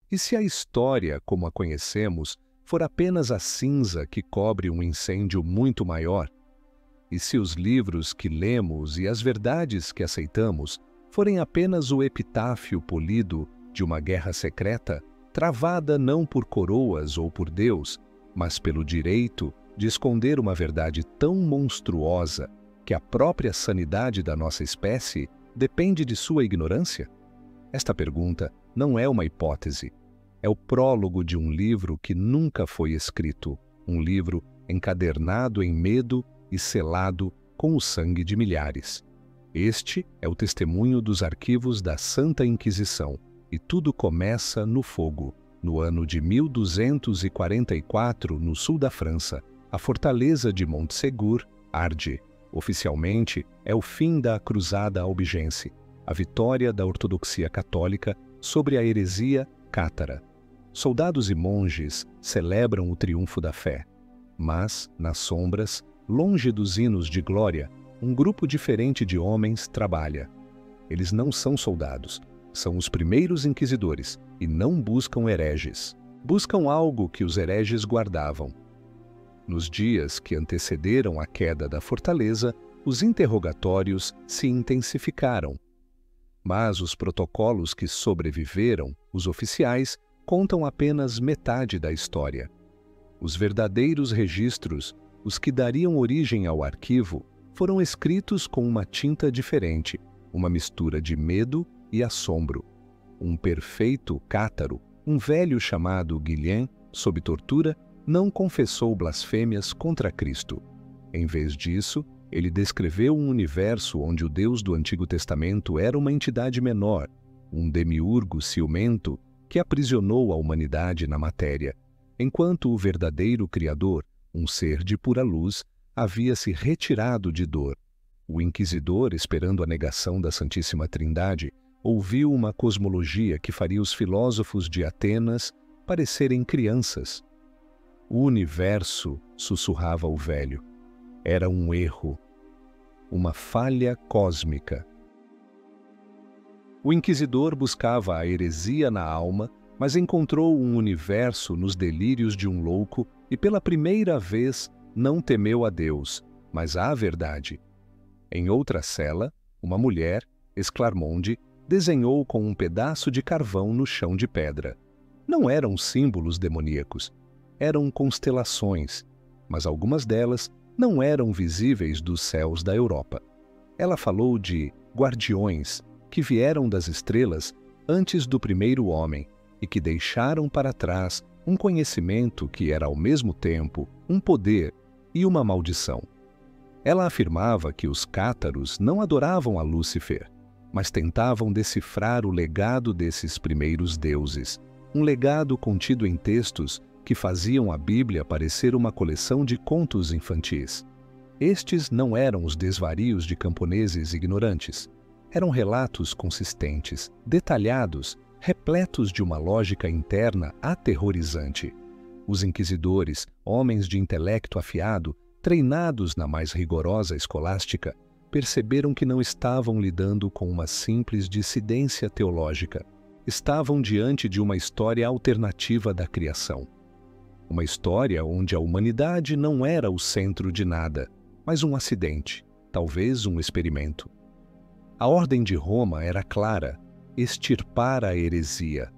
E se a história, como a conhecemos, for apenas a cinza que cobre um incêndio muito maior? E se os livros que lemos e as verdades que aceitamos forem apenas o epitáfio polido de uma guerra secreta, travada não por coroas ou por Deus, mas pelo direito de esconder uma verdade tão monstruosa que a própria sanidade da nossa espécie depende de sua ignorância? Esta pergunta não é uma hipótese. É o prólogo de um livro que nunca foi escrito, um livro encadernado em medo e selado com o sangue de milhares. Este é o testemunho dos arquivos da Santa Inquisição, e tudo começa no fogo. No ano de 1244, no sul da França, a fortaleza de Montségur arde. Oficialmente, é o fim da Cruzada Albigense, a vitória da ortodoxia católica sobre a heresia cátara. Soldados e monges celebram o triunfo da fé. Mas, nas sombras, longe dos hinos de glória, um grupo diferente de homens trabalha. Eles não são soldados, são os primeiros inquisidores e não buscam hereges. Buscam algo que os hereges guardavam. Nos dias que antecederam a queda da fortaleza, os interrogatórios se intensificaram. Mas os protocolos que sobreviveram, os oficiais, contam apenas metade da história. Os verdadeiros registros, os que dariam origem ao arquivo, foram escritos com uma tinta diferente, uma mistura de medo e assombro. Um perfeito cátaro, um velho chamado Guilhem, sob tortura, não confessou blasfêmias contra Cristo. Em vez disso, ele descreveu um universo onde o Deus do Antigo Testamento era uma entidade menor, um demiurgo ciumento que aprisionou a humanidade na matéria, enquanto o verdadeiro Criador, um ser de pura luz, havia se retirado de dor. O inquisidor, esperando a negação da Santíssima Trindade, ouviu uma cosmologia que faria os filósofos de Atenas parecerem crianças. O universo, sussurrava o velho, era um erro, uma falha cósmica. O inquisidor buscava a heresia na alma, mas encontrou um universo nos delírios de um louco e pela primeira vez não temeu a Deus, mas à verdade. Em outra cela, uma mulher, Esclarmonde, desenhou com um pedaço de carvão no chão de pedra. Não eram símbolos demoníacos, eram constelações, mas algumas delas não eram visíveis dos céus da Europa. Ela falou de guardiões que vieram das estrelas antes do primeiro homem e que deixaram para trás um conhecimento que era ao mesmo tempo um poder e uma maldição. Ela afirmava que os cátaros não adoravam a Lúcifer, mas tentavam decifrar o legado desses primeiros deuses, um legado contido em textos que faziam a Bíblia parecer uma coleção de contos infantis. Estes não eram os desvarios de camponeses ignorantes. Eram relatos consistentes, detalhados, repletos de uma lógica interna aterrorizante. Os inquisidores, homens de intelecto afiado, treinados na mais rigorosa escolástica, perceberam que não estavam lidando com uma simples dissidência teológica. Estavam diante de uma história alternativa da criação. Uma história onde a humanidade não era o centro de nada, mas um acidente, talvez um experimento. A ordem de Roma era clara: extirpar a heresia.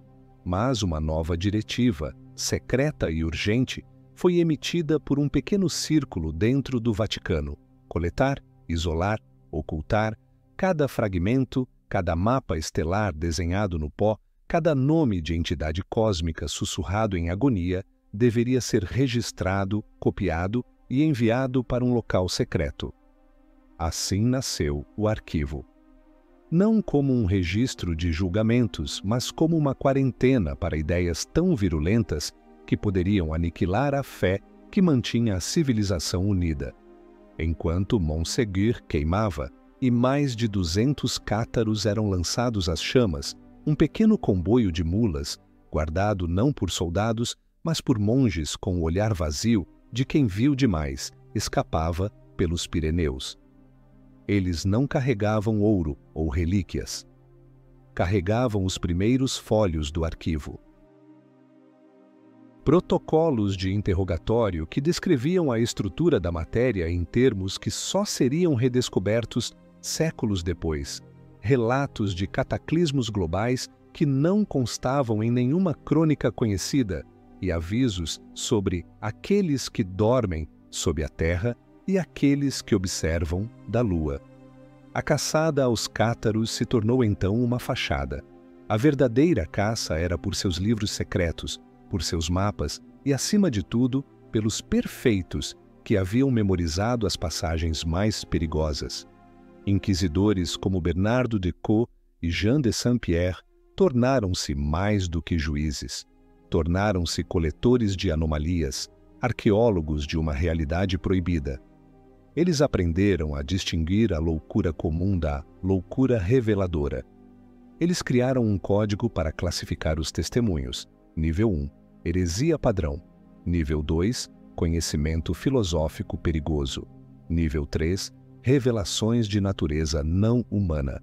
Mas uma nova diretiva, secreta e urgente, foi emitida por um pequeno círculo dentro do Vaticano: coletar, isolar, ocultar cada fragmento, cada mapa estelar desenhado no pó, cada nome de entidade cósmica sussurrado em agonia deveria ser registrado, copiado e enviado para um local secreto. Assim nasceu o arquivo. Não como um registro de julgamentos, mas como uma quarentena para ideias tão virulentas que poderiam aniquilar a fé que mantinha a civilização unida. Enquanto Montségur queimava e mais de 200 cátaros eram lançados às chamas, um pequeno comboio de mulas, guardado não por soldados, mas por monges com o olhar vazio de quem viu demais, escapava pelos Pirineus. Eles não carregavam ouro ou relíquias. Carregavam os primeiros folhos do arquivo. Protocolos de interrogatório que descreviam a estrutura da matéria em termos que só seriam redescobertos séculos depois. Relatos de cataclismos globais que não constavam em nenhuma crônica conhecida e avisos sobre aqueles que dormem sob a terra e aqueles que observam da lua. A caçada aos cátaros se tornou então uma fachada. A verdadeira caça era por seus livros secretos, por seus mapas e, acima de tudo, pelos perfeitos que haviam memorizado as passagens mais perigosas. Inquisidores como Bernardo de Caus e Jean de Saint-Pierre tornaram-se mais do que juízes. Tornaram-se coletores de anomalias, arqueólogos de uma realidade proibida. Eles aprenderam a distinguir a loucura comum da loucura reveladora. Eles criaram um código para classificar os testemunhos. Nível 1, heresia padrão. Nível 2, conhecimento filosófico perigoso. Nível 3, revelações de natureza não humana.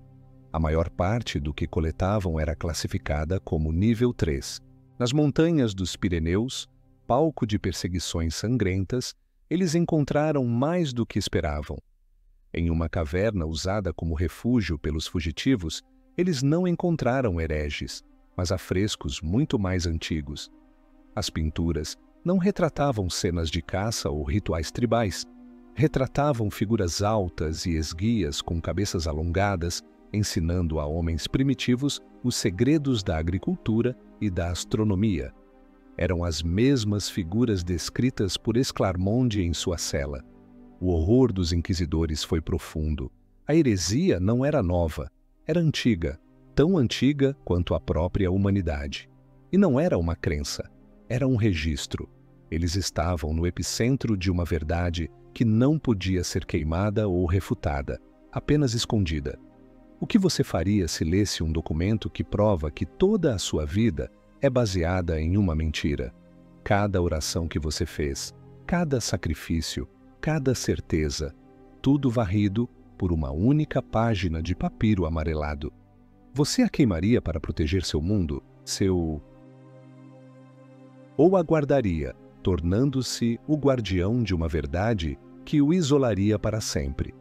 A maior parte do que coletavam era classificada como nível 3. Nas montanhas dos Pirineus, palco de perseguições sangrentas, eles encontraram mais do que esperavam. Em uma caverna usada como refúgio pelos fugitivos, eles não encontraram hereges, mas afrescos muito mais antigos. As pinturas não retratavam cenas de caça ou rituais tribais. Retratavam figuras altas e esguias com cabeças alongadas, ensinando a homens primitivos os segredos da agricultura e da astronomia. Eram as mesmas figuras descritas por Esclarmonde em sua cela. O horror dos inquisidores foi profundo. A heresia não era nova, era antiga, tão antiga quanto a própria humanidade. E não era uma crença, era um registro. Eles estavam no epicentro de uma verdade que não podia ser queimada ou refutada, apenas escondida. O que você faria se lesse um documento que prova que toda a sua vida é baseada em uma mentira? Cada oração que você fez, cada sacrifício, cada certeza, tudo varrido por uma única página de papiro amarelado. Você a queimaria para proteger seu mundo, ou aguardaria, tornando-se o guardião de uma verdade que o isolaria para sempre?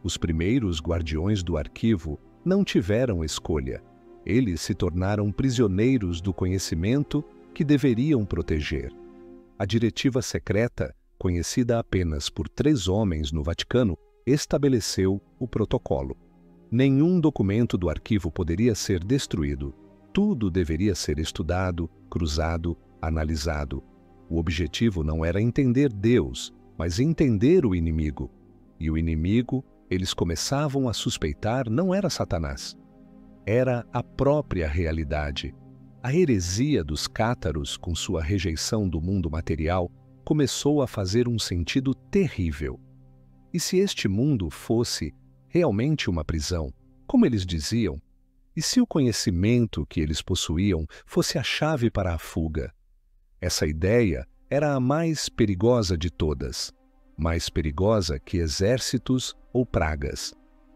Os primeiros guardiões do arquivo não tiveram escolha. Eles se tornaram prisioneiros do conhecimento que deveriam proteger. A diretiva secreta, conhecida apenas por 3 homens no Vaticano, estabeleceu o protocolo. Nenhum documento do arquivo poderia ser destruído. Tudo deveria ser estudado, cruzado, analisado. O objetivo não era entender Deus, mas entender o inimigo. E o inimigo, eles começavam a suspeitar, não era Satanás. Era a própria realidade. A heresia dos cátaros, com sua rejeição do mundo material, começou a fazer um sentido terrível. E se este mundo fosse realmente uma prisão, como eles diziam? E se o conhecimento que eles possuíam fosse a chave para a fuga? Essa ideia era a mais perigosa de todas, mais perigosa que exércitos ou pragas.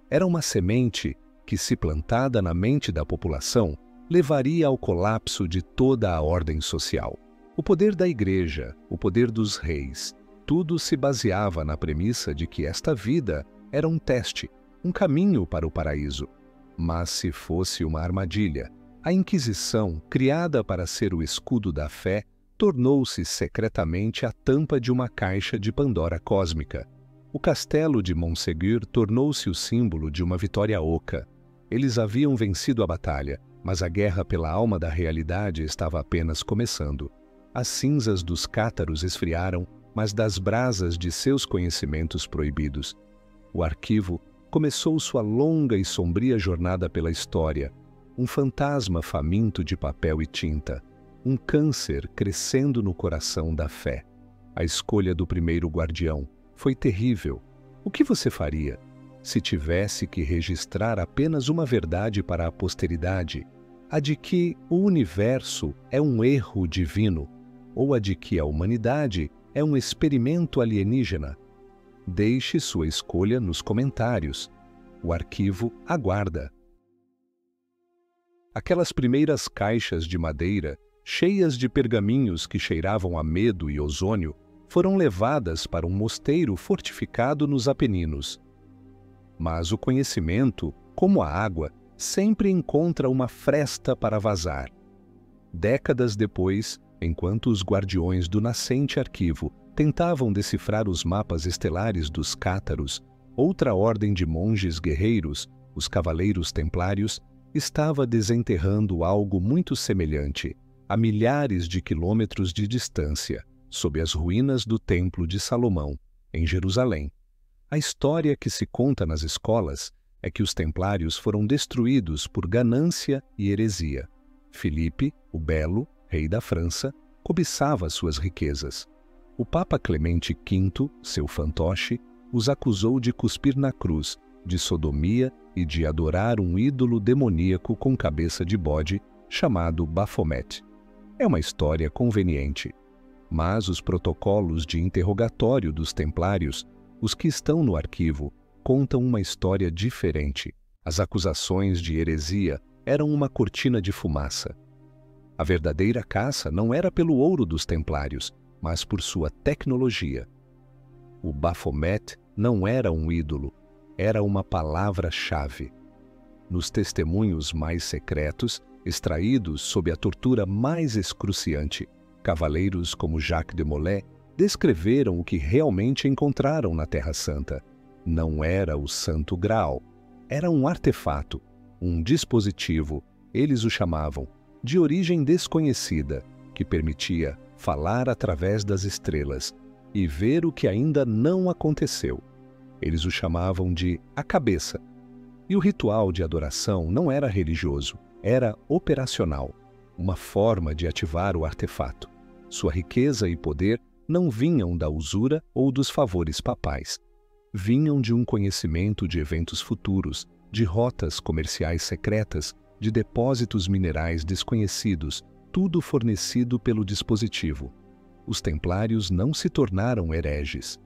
Era uma semente que, se plantada na mente da população, levaria ao colapso de toda a ordem social. O poder da igreja, o poder dos reis, tudo se baseava na premissa de que esta vida era um teste, um caminho para o paraíso. Mas se fosse uma armadilha, a Inquisição, criada para ser o escudo da fé, tornou-se secretamente a tampa de uma caixa de Pandora cósmica. O castelo de Montségur tornou-se o símbolo de uma vitória oca. Eles haviam vencido a batalha, mas a guerra pela alma da realidade estava apenas começando. As cinzas dos cátaros esfriaram, mas das brasas de seus conhecimentos proibidos. O arquivo começou sua longa e sombria jornada pela história, um fantasma faminto de papel e tinta, um câncer crescendo no coração da fé. A escolha do primeiro guardião foi terrível. O que você faria se tivesse que registrar apenas uma verdade para a posteridade, a de que o universo é um erro divino, ou a de que a humanidade é um experimento alienígena? Deixe sua escolha nos comentários. O arquivo aguarda. Aquelas primeiras caixas de madeira cheias de pergaminhos que cheiravam a medo e ozônio, foram levadas para um mosteiro fortificado nos Apeninos. Mas o conhecimento, como a água, sempre encontra uma fresta para vazar. Décadas depois, enquanto os guardiões do nascente arquivo tentavam decifrar os mapas estelares dos cátaros, outra ordem de monges guerreiros, os Cavaleiros Templários, estava desenterrando algo muito semelhante, a milhares de quilômetros de distância, sob as ruínas do Templo de Salomão, em Jerusalém. A história que se conta nas escolas é que os templários foram destruídos por ganância e heresia. Filipe, o Belo, rei da França, cobiçava suas riquezas. O Papa Clemente V, seu fantoche, os acusou de cuspir na cruz, de sodomia e de adorar um ídolo demoníaco com cabeça de bode, chamado Baphomet. É uma história conveniente. Mas os protocolos de interrogatório dos templários, os que estão no arquivo, contam uma história diferente. As acusações de heresia eram uma cortina de fumaça. A verdadeira caça não era pelo ouro dos templários, mas por sua tecnologia. O Baphomet não era um ídolo, era uma palavra-chave. Nos testemunhos mais secretos, extraídos sob a tortura mais excruciante, cavaleiros como Jacques de Molay descreveram o que realmente encontraram na Terra Santa. Não era o Santo Graal, era um artefato, um dispositivo, eles o chamavam, de origem desconhecida, que permitia falar através das estrelas e ver o que ainda não aconteceu. Eles o chamavam de a cabeça. E o ritual de adoração não era religioso, era operacional, uma forma de ativar o artefato. Sua riqueza e poder não vinham da usura ou dos favores papais. Vinham de um conhecimento de eventos futuros, de rotas comerciais secretas, de depósitos minerais desconhecidos, tudo fornecido pelo dispositivo. Os templários não se tornaram hereges.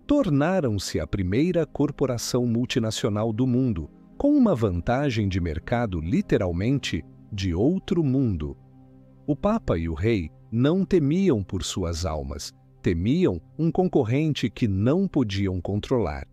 Tornaram-se a primeira corporação multinacional do mundo, com uma vantagem de mercado literalmente de outro mundo. O Papa e o Rei não temiam por suas almas, temiam um concorrente que não podiam controlar.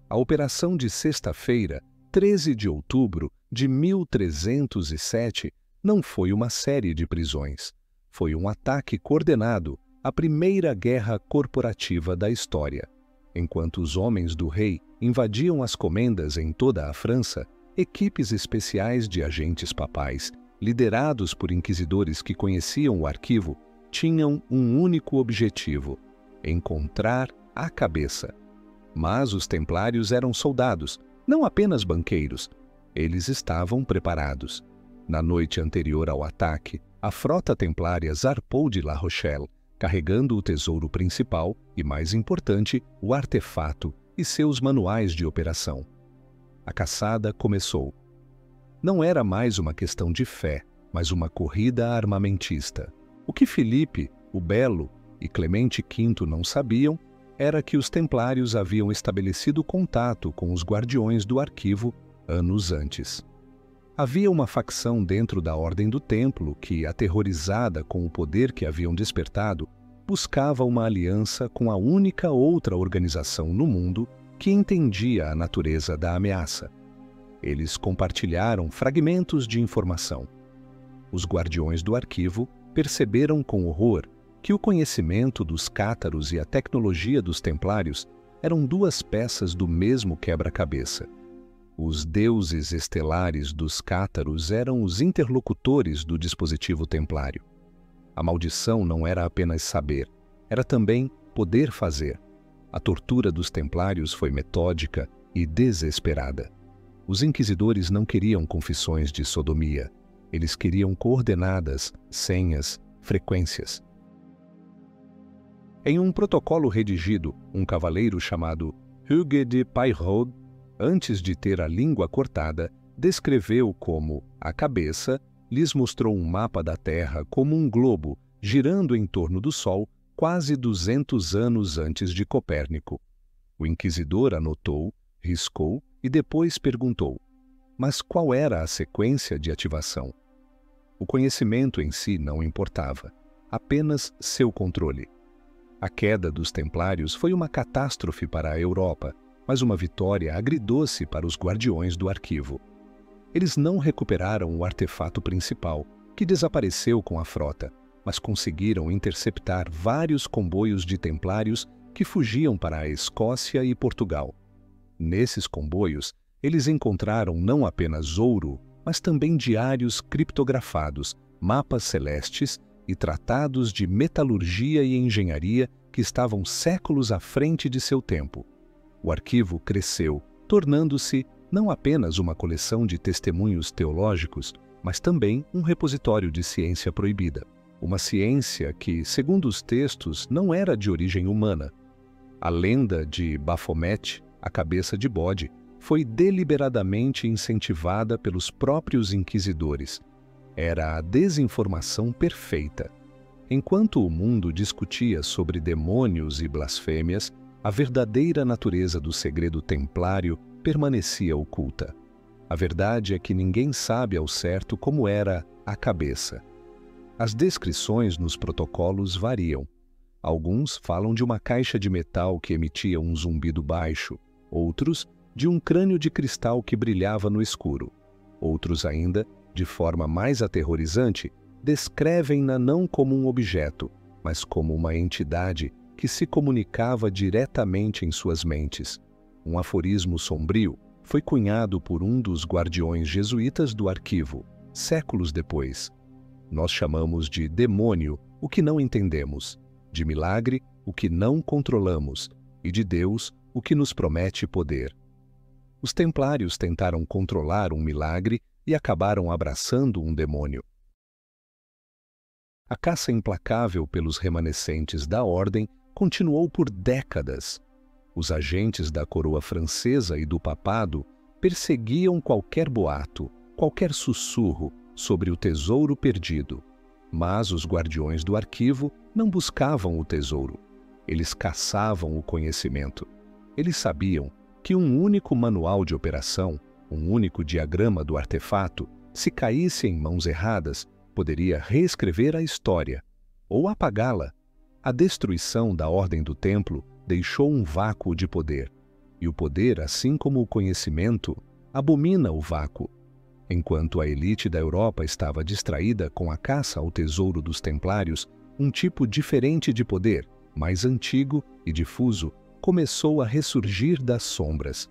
A operação de sexta-feira, 13 de outubro de 1307, não foi uma série de prisões. Foi um ataque coordenado, a primeira guerra corporativa da história. Enquanto os homens do rei invadiam as comendas em toda a França, equipes especiais de agentes papais, liderados por inquisidores que conheciam o arquivo, tinham um único objetivo: encontrar a cabeça. Mas os templários eram soldados, não apenas banqueiros. Eles estavam preparados. Na noite anterior ao ataque, a frota templária zarpou de La Rochelle, carregando o tesouro principal e, mais importante, o artefato e seus manuais de operação. A caçada começou. Não era mais uma questão de fé, mas uma corrida armamentista. O que Filipe, o Belo e Clemente V não sabiam era que os templários haviam estabelecido contato com os guardiões do arquivo anos antes. Havia uma facção dentro da Ordem do Templo que, aterrorizada com o poder que haviam despertado, buscava uma aliança com a única outra organização no mundo que entendia a natureza da ameaça. Eles compartilharam fragmentos de informação. Os guardiões do arquivo perceberam com horror que o conhecimento dos cátaros e a tecnologia dos templários eram duas peças do mesmo quebra-cabeça. Os deuses estelares dos cátaros eram os interlocutores do dispositivo templário. A maldição não era apenas saber, era também poder fazer. A tortura dos templários foi metódica e desesperada. Os inquisidores não queriam confissões de sodomia. Eles queriam coordenadas, senhas, frequências. Em um protocolo redigido, um cavaleiro chamado Hugues de Peyraud, antes de ter a língua cortada, descreveu como a cabeça lhes mostrou um mapa da Terra como um globo girando em torno do Sol quase 200 anos antes de Copérnico. O inquisidor anotou, riscou e depois perguntou: mas qual era a sequência de ativação? O conhecimento em si não importava, apenas seu controle. A queda dos Templários foi uma catástrofe para a Europa, mas uma vitória agridoce para os guardiões do arquivo. Eles não recuperaram o artefato principal, que desapareceu com a frota, mas conseguiram interceptar vários comboios de templários que fugiam para a Escócia e Portugal. Nesses comboios, eles encontraram não apenas ouro, mas também diários criptografados, mapas celestes e tratados de metalurgia e engenharia que estavam séculos à frente de seu tempo. O arquivo cresceu, tornando-se não apenas uma coleção de testemunhos teológicos, mas também um repositório de ciência proibida. Uma ciência que, segundo os textos, não era de origem humana. A lenda de Baphomet, a cabeça de bode, foi deliberadamente incentivada pelos próprios inquisidores. Era a desinformação perfeita. Enquanto o mundo discutia sobre demônios e blasfêmias, a verdadeira natureza do segredo templário permanecia oculta. A verdade é que ninguém sabe ao certo como era a cabeça. As descrições nos protocolos variam. Alguns falam de uma caixa de metal que emitia um zumbido baixo, outros de um crânio de cristal que brilhava no escuro. Outros ainda, de forma mais aterrorizante, descrevem-na não como um objeto, mas como uma entidade que se comunicava diretamente em suas mentes. Um aforismo sombrio foi cunhado por um dos guardiões jesuítas do arquivo, séculos depois. Nós chamamos de demônio o que não entendemos, de milagre o que não controlamos e de Deus o que nos promete poder. Os templários tentaram controlar um milagre e acabaram abraçando um demônio. A caça implacável pelos remanescentes da ordem continuou por décadas. Os agentes da coroa francesa e do papado perseguiam qualquer boato, qualquer sussurro sobre o tesouro perdido. Mas os guardiões do arquivo não buscavam o tesouro. Eles caçavam o conhecimento. Eles sabiam que um único manual de operação, um único diagrama do artefato, se caísse em mãos erradas, poderia reescrever a história ou apagá-la. A destruição da Ordem do Templo deixou um vácuo de poder, e o poder, assim como o conhecimento, abomina o vácuo. Enquanto a elite da Europa estava distraída com a caça ao tesouro dos Templários, um tipo diferente de poder, mais antigo e difuso, começou a ressurgir das sombras.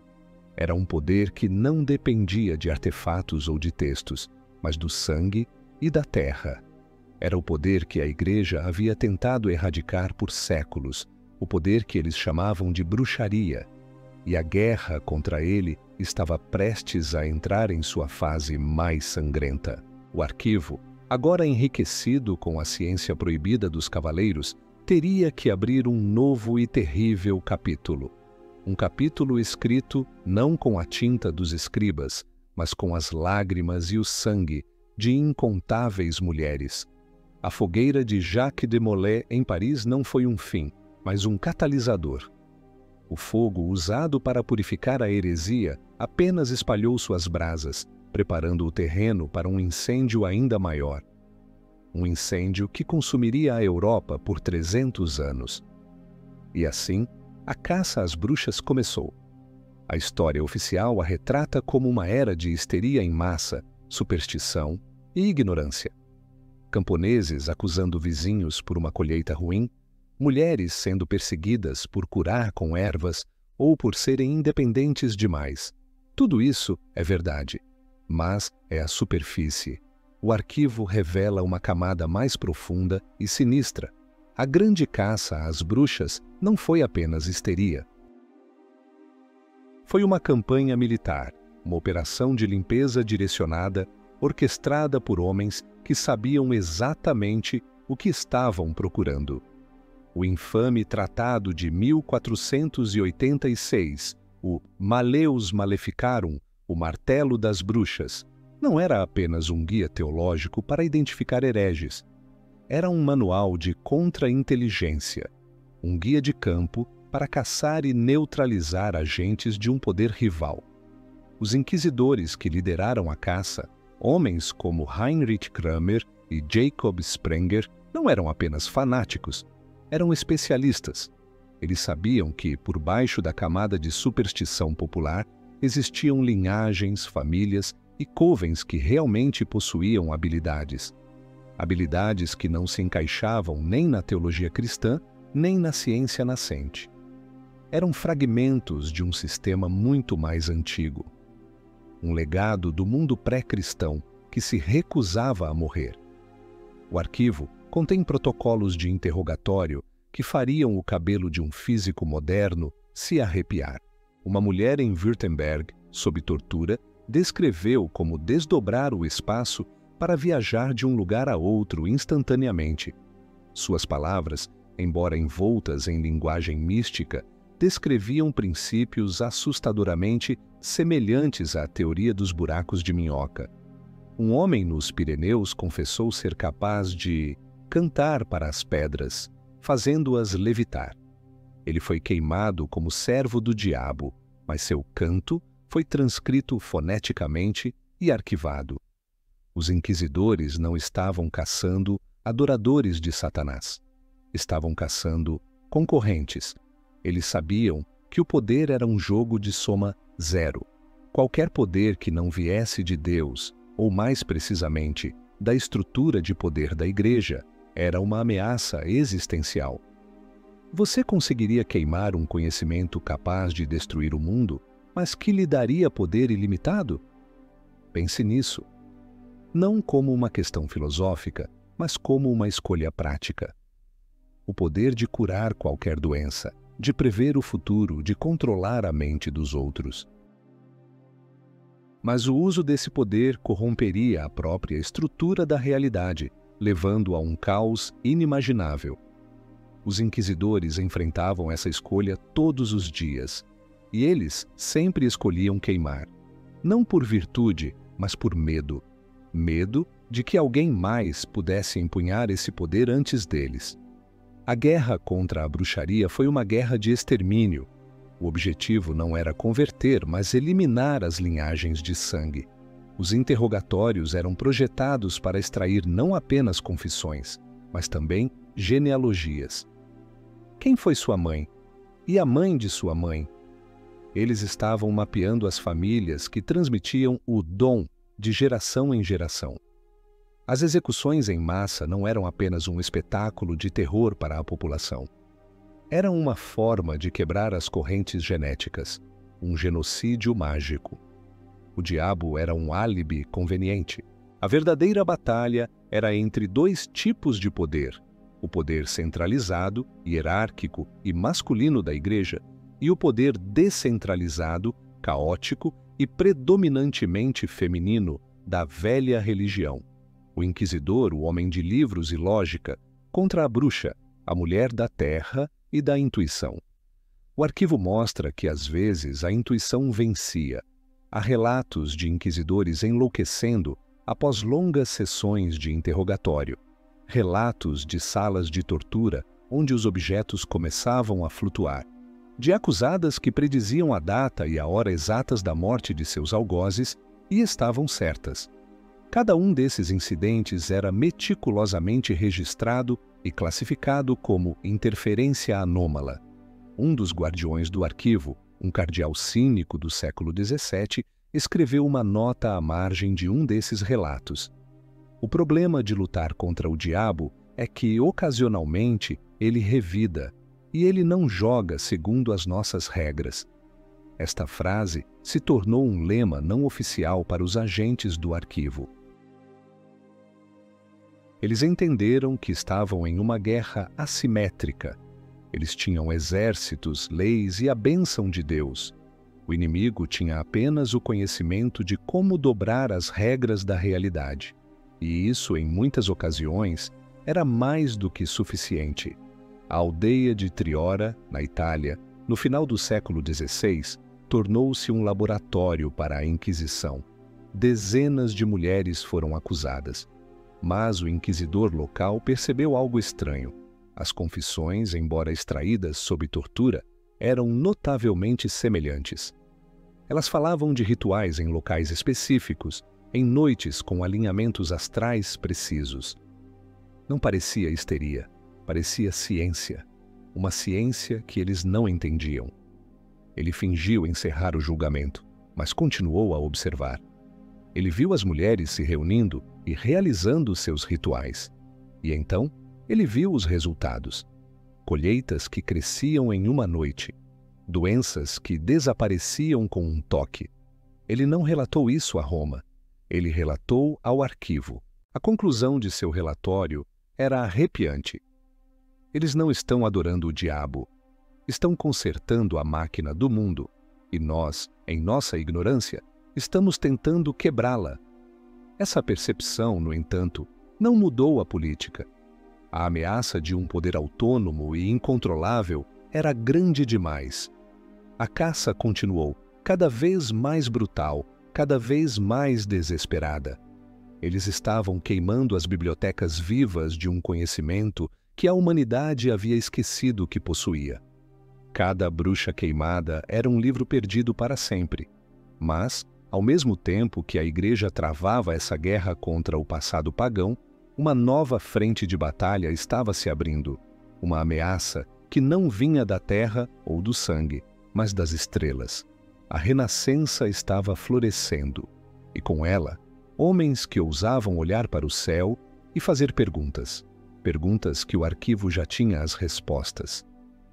Era um poder que não dependia de artefatos ou de textos, mas do sangue e da terra. Era o poder que a Igreja havia tentado erradicar por séculos, o poder que eles chamavam de bruxaria, e a guerra contra ele estava prestes a entrar em sua fase mais sangrenta. O arquivo, agora enriquecido com a ciência proibida dos cavaleiros, teria que abrir um novo e terrível capítulo. Um capítulo escrito não com a tinta dos escribas, mas com as lágrimas e o sangue de incontáveis mulheres. A fogueira de Jacques de Molay em Paris não foi um fim, mas um catalisador. O fogo usado para purificar a heresia apenas espalhou suas brasas, preparando o terreno para um incêndio ainda maior. Um incêndio que consumiria a Europa por 300 anos. E assim, a caça às bruxas começou. A história oficial a retrata como uma era de histeria em massa, superstição e ignorância. Camponeses acusando vizinhos por uma colheita ruim, mulheres sendo perseguidas por curar com ervas ou por serem independentes demais. Tudo isso é verdade, mas é a superfície. O arquivo revela uma camada mais profunda e sinistra. A grande caça às bruxas não foi apenas histeria. Foi uma campanha militar, uma operação de limpeza direcionada, orquestrada por homens que sabiam exatamente o que estavam procurando. O infame Tratado de 1486, o Maleus Maleficarum, o Martelo das Bruxas, não era apenas um guia teológico para identificar hereges. Era um manual de contra-inteligência, um guia de campo para caçar e neutralizar agentes de um poder rival. Os inquisidores que lideraram a caça, Homens como Heinrich Kramer e Jacob Sprenger não eram apenas fanáticos, eram especialistas. Eles sabiam que, por baixo da camada de superstição popular, existiam linhagens, famílias e covens que realmente possuíam habilidades. Habilidades que não se encaixavam nem na teologia cristã, nem na ciência nascente. Eram fragmentos de um sistema muito mais antigo. Um legado do mundo pré-cristão que se recusava a morrer. O arquivo contém protocolos de interrogatório que fariam o cabelo de um físico moderno se arrepiar. Uma mulher em Württemberg, sob tortura, descreveu como desdobrar o espaço para viajar de um lugar a outro instantaneamente. Suas palavras, embora envoltas em linguagem mística, descreviam princípios assustadoramente semelhantes à teoria dos buracos de minhoca. Um homem nos Pirineus confessou ser capaz de cantar para as pedras, fazendo-as levitar. Ele foi queimado como servo do diabo, mas seu canto foi transcrito foneticamente e arquivado. Os inquisidores não estavam caçando adoradores de Satanás. Estavam caçando concorrentes. Eles sabiam que o poder era um jogo de soma zero. Qualquer poder que não viesse de Deus, ou mais precisamente, da estrutura de poder da Igreja, era uma ameaça existencial. Você conseguiria queimar um conhecimento capaz de destruir o mundo, mas que lhe daria poder ilimitado? Pense nisso. Não como uma questão filosófica, mas como uma escolha prática. O poder de curar qualquer doença, de prever o futuro, de controlar a mente dos outros. Mas o uso desse poder corromperia a própria estrutura da realidade, levando a um caos inimaginável. Os inquisidores enfrentavam essa escolha todos os dias, e eles sempre escolhiam queimar, não por virtude, mas por medo. Medo de que alguém mais pudesse empunhar esse poder antes deles. A guerra contra a bruxaria foi uma guerra de extermínio. O objetivo não era converter, mas eliminar as linhagens de sangue. Os interrogatórios eram projetados para extrair não apenas confissões, mas também genealogias. Quem foi sua mãe? E a mãe de sua mãe? Eles estavam mapeando as famílias que transmitiam o dom de geração em geração. As execuções em massa não eram apenas um espetáculo de terror para a população. Eram uma forma de quebrar as correntes genéticas, um genocídio mágico. O diabo era um álibi conveniente. A verdadeira batalha era entre dois tipos de poder: o poder centralizado, hierárquico e masculino da Igreja e o poder descentralizado, caótico e predominantemente feminino da velha religião. O inquisidor, o homem de livros e lógica, contra a bruxa, a mulher da terra e da intuição. O arquivo mostra que, às vezes, a intuição vencia. Há relatos de inquisidores enlouquecendo após longas sessões de interrogatório. Relatos de salas de tortura onde os objetos começavam a flutuar. De acusadas que prediziam a data e a hora exatas da morte de seus algozes e estavam certas. Cada um desses incidentes era meticulosamente registrado e classificado como interferência anômala. Um dos guardiões do arquivo, um cardeal cínico do século XVII, escreveu uma nota à margem de um desses relatos. O problema de lutar contra o diabo é que, ocasionalmente, ele revida, e ele não joga segundo as nossas regras. Esta frase se tornou um lema não oficial para os agentes do arquivo. Eles entenderam que estavam em uma guerra assimétrica. Eles tinham exércitos, leis e a bênção de Deus. O inimigo tinha apenas o conhecimento de como dobrar as regras da realidade. E isso, em muitas ocasiões, era mais do que suficiente. A aldeia de Triora, na Itália, no final do século XVI, tornou-se um laboratório para a Inquisição. Dezenas de mulheres foram acusadas. Mas o inquisidor local percebeu algo estranho. As confissões, embora extraídas sob tortura, eram notavelmente semelhantes. Elas falavam de rituais em locais específicos, em noites com alinhamentos astrais precisos. Não parecia histeria, parecia ciência, uma ciência que eles não entendiam. Ele fingiu encerrar o julgamento, mas continuou a observar. Ele viu as mulheres se reunindo e realizando seus rituais. E então, ele viu os resultados. Colheitas que cresciam em uma noite. Doenças que desapareciam com um toque. Ele não relatou isso a Roma. Ele relatou ao arquivo. A conclusão de seu relatório era arrepiante. Eles não estão adorando o diabo. Estão consertando a máquina do mundo. E nós, em nossa ignorância, estamos tentando quebrá-la. Essa percepção, no entanto, não mudou a política. A ameaça de um poder autônomo e incontrolável era grande demais. A caça continuou, cada vez mais brutal, cada vez mais desesperada. Eles estavam queimando as bibliotecas vivas de um conhecimento que a humanidade havia esquecido que possuía. Cada bruxa queimada era um livro perdido para sempre. Mas, ao mesmo tempo que a Igreja travava essa guerra contra o passado pagão, uma nova frente de batalha estava se abrindo, uma ameaça que não vinha da terra ou do sangue, mas das estrelas. A renascença estava florescendo, e com ela, homens que ousavam olhar para o céu e fazer perguntas, perguntas que o arquivo já tinha as respostas.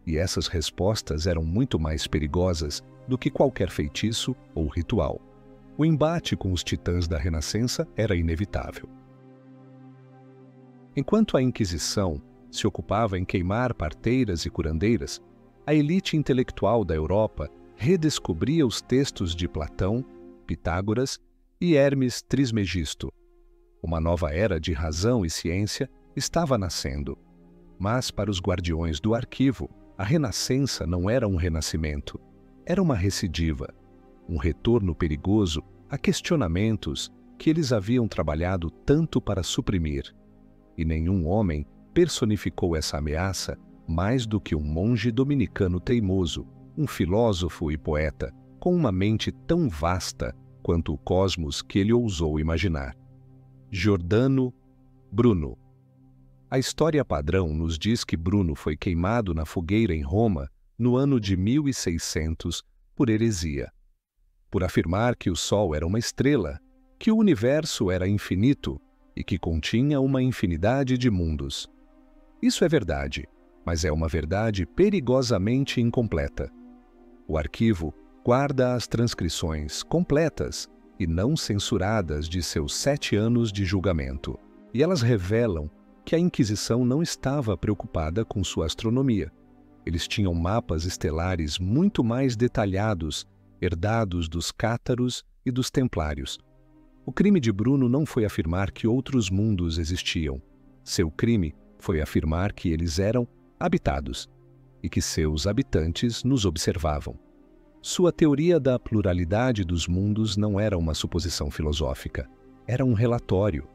E essas respostas eram muito mais perigosas do que qualquer feitiço ou ritual. O embate com os titãs da Renascença era inevitável. Enquanto a Inquisição se ocupava em queimar parteiras e curandeiras, a elite intelectual da Europa redescobria os textos de Platão, Pitágoras e Hermes Trismegisto. Uma nova era de razão e ciência estava nascendo. Mas para os guardiões do arquivo, a Renascença não era um renascimento, era uma recidiva, um retorno perigoso a questionamentos que eles haviam trabalhado tanto para suprimir. E nenhum homem personificou essa ameaça mais do que um monge dominicano teimoso, um filósofo e poeta, com uma mente tão vasta quanto o cosmos que ele ousou imaginar. Giordano Bruno. A história padrão nos diz que Bruno foi queimado na fogueira em Roma no ano de 1600 por heresia. Por afirmar que o Sol era uma estrela, que o universo era infinito e que continha uma infinidade de mundos. Isso é verdade, mas é uma verdade perigosamente incompleta. O arquivo guarda as transcrições completas e não censuradas de seus 7 anos de julgamento, e elas revelam que a Inquisição não estava preocupada com sua astronomia. Eles tinham mapas estelares muito mais detalhados, herdados dos cátaros e dos templários. O crime de Bruno não foi afirmar que outros mundos existiam. Seu crime foi afirmar que eles eram habitados e que seus habitantes nos observavam. Sua teoria da pluralidade dos mundos não era uma suposição filosófica, era um relatório.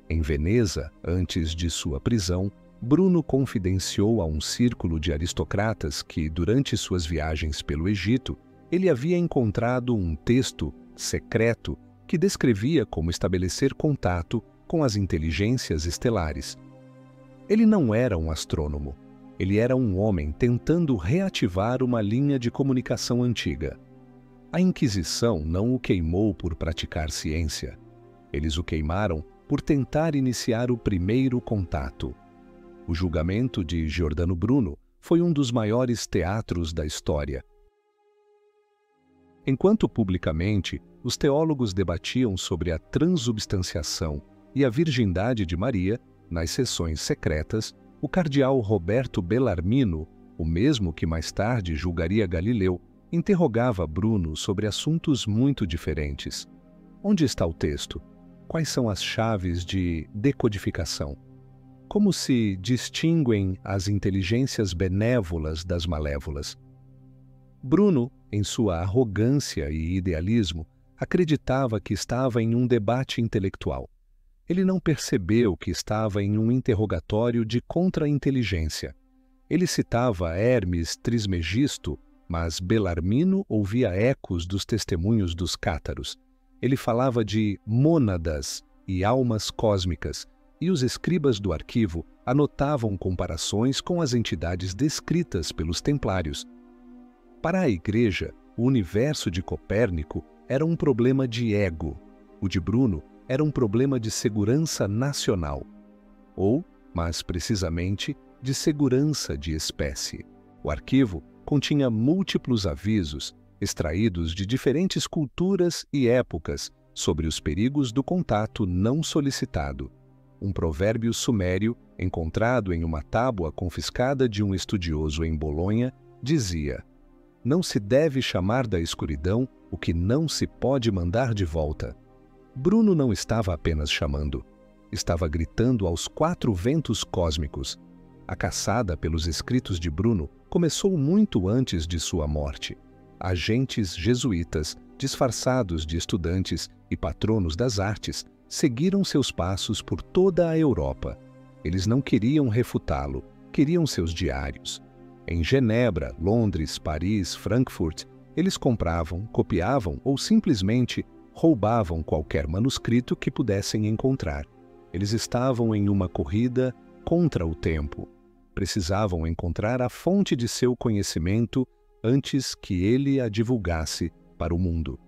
Em Veneza, antes de sua prisão, Bruno confidenciou a um círculo de aristocratas que, durante suas viagens pelo Egito, ele havia encontrado um texto secreto que descrevia como estabelecer contato com as inteligências estelares. Ele não era um astrônomo. Ele era um homem tentando reativar uma linha de comunicação antiga. A Inquisição não o queimou por praticar ciência. Eles o queimaram por tentar iniciar o primeiro contato. O julgamento de Giordano Bruno foi um dos maiores teatros da história. Enquanto publicamente os teólogos debatiam sobre a transubstanciação e a virgindade de Maria, nas sessões secretas, o cardeal Roberto Bellarmino, o mesmo que mais tarde julgaria Galileu, interrogava Bruno sobre assuntos muito diferentes. Onde está o texto? Quais são as chaves de decodificação? Como se distinguem as inteligências benévolas das malévolas? Bruno, em sua arrogância e idealismo, acreditava que estava em um debate intelectual. Ele não percebeu que estava em um interrogatório de contra-inteligência. Ele citava Hermes Trismegisto, mas Bellarmino ouvia ecos dos testemunhos dos cátaros. Ele falava de mônadas e almas cósmicas, e os escribas do arquivo anotavam comparações com as entidades descritas pelos templários. Para a Igreja, o universo de Copérnico era um problema de ego. O de Bruno era um problema de segurança nacional. Ou, mais precisamente, de segurança de espécie. O arquivo continha múltiplos avisos, extraídos de diferentes culturas e épocas, sobre os perigos do contato não solicitado. Um provérbio sumério, encontrado em uma tábua confiscada de um estudioso em Bolonha, dizia: "Não se deve chamar da escuridão o que não se pode mandar de volta." Bruno não estava apenas chamando, estava gritando aos 4 ventos cósmicos. A caçada pelos escritos de Bruno começou muito antes de sua morte. Agentes jesuítas, disfarçados de estudantes e patronos das artes, seguiram seus passos por toda a Europa. Eles não queriam refutá-lo, queriam seus diários. Em Genebra, Londres, Paris, Frankfurt, eles compravam, copiavam ou simplesmente roubavam qualquer manuscrito que pudessem encontrar. Eles estavam em uma corrida contra o tempo. Precisavam encontrar a fonte de seu conhecimento antes que ele a divulgasse para o mundo.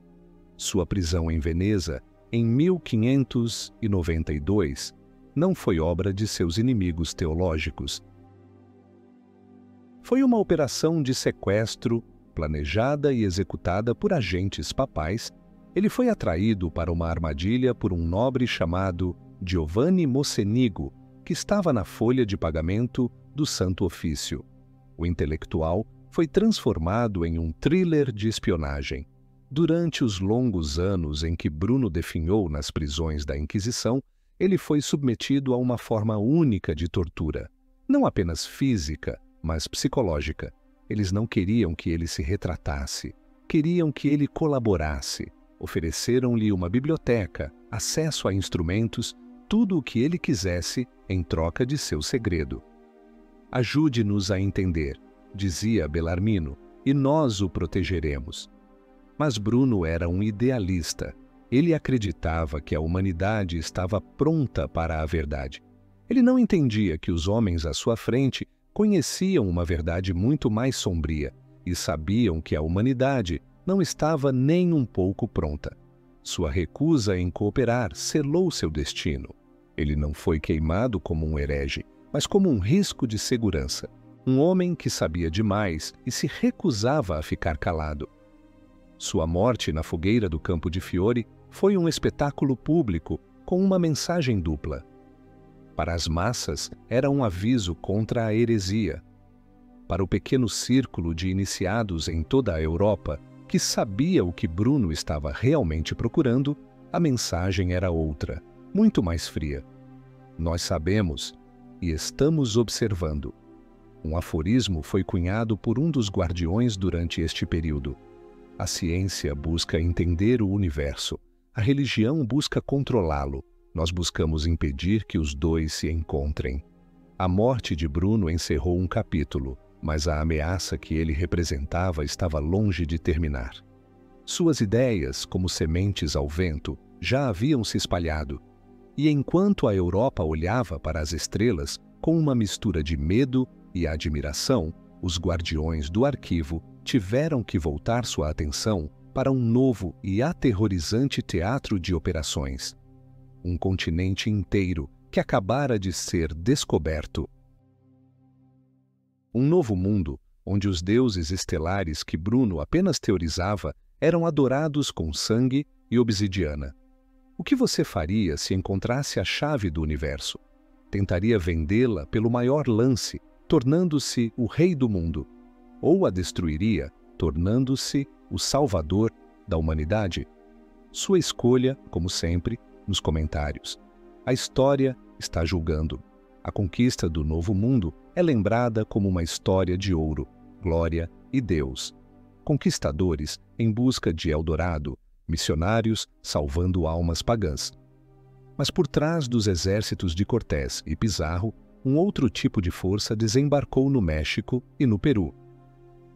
Sua prisão em Veneza, em 1592, não foi obra de seus inimigos teológicos. Foi uma operação de sequestro, planejada e executada por agentes papais. Ele foi atraído para uma armadilha por um nobre chamado Giovanni Mocenigo, que estava na folha de pagamento do Santo Ofício. O intelectual foi transformado em um thriller de espionagem. Durante os longos anos em que Bruno definhou nas prisões da Inquisição, ele foi submetido a uma forma única de tortura, não apenas física, mas psicológica. Eles não queriam que ele se retratasse, queriam que ele colaborasse. Ofereceram-lhe uma biblioteca, acesso a instrumentos, tudo o que ele quisesse em troca de seu segredo. "Ajude-nos a entender", dizia Bellarmino, "e nós o protegeremos." Mas Bruno era um idealista. Ele acreditava que a humanidade estava pronta para a verdade. Ele não entendia que os homens à sua frente conheciam uma verdade muito mais sombria e sabiam que a humanidade não estava nem um pouco pronta. Sua recusa em cooperar selou seu destino. Ele não foi queimado como um herege, mas como um risco de segurança. Um homem que sabia demais e se recusava a ficar calado. Sua morte na fogueira do Campo de Fiore foi um espetáculo público com uma mensagem dupla. Para as massas, era um aviso contra a heresia. Para o pequeno círculo de iniciados em toda a Europa, que sabia o que Bruno estava realmente procurando, a mensagem era outra, muito mais fria. "Nós sabemos e estamos observando." Um aforismo foi cunhado por um dos guardiões durante este período. A ciência busca entender o universo, a religião busca controlá-lo. Nós buscamos impedir que os dois se encontrem. A morte de Bruno encerrou um capítulo, mas a ameaça que ele representava estava longe de terminar. Suas ideias, como sementes ao vento, já haviam se espalhado. E enquanto a Europa olhava para as estrelas com uma mistura de medo e admiração, os guardiões do arquivo tiveram que voltar sua atenção para um novo e aterrorizante teatro de operações. Um continente inteiro que acabara de ser descoberto. Um novo mundo, onde os deuses estelares que Bruno apenas teorizava eram adorados com sangue e obsidiana. O que você faria se encontrasse a chave do universo? Tentaria vendê-la pelo maior lance, tornando-se o rei do mundo, ou a destruiria, tornando-se o salvador da humanidade? Sua escolha, como sempre, nos comentários. A história está julgando. A conquista do novo mundo é lembrada como uma história de ouro, glória e Deus. Conquistadores em busca de Eldorado, missionários salvando almas pagãs. Mas por trás dos exércitos de Cortés e Pizarro, um outro tipo de força desembarcou no México e no Peru.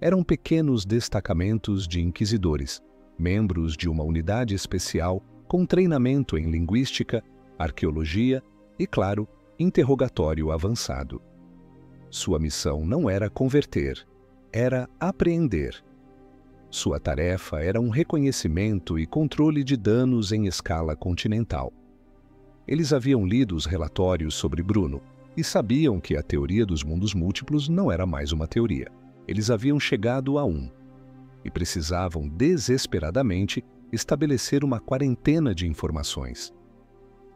Eram pequenos destacamentos de inquisidores. membros de uma unidade especial com treinamento em linguística, arqueologia e, claro, interrogatório avançado. Sua missão não era converter, era apreender. Sua tarefa era um reconhecimento e controle de danos em escala continental. Eles haviam lido os relatórios sobre Bruno e sabiam que a teoria dos mundos múltiplos não era mais uma teoria. Eles haviam chegado a um e precisavam desesperadamente estabelecer uma quarentena de informações.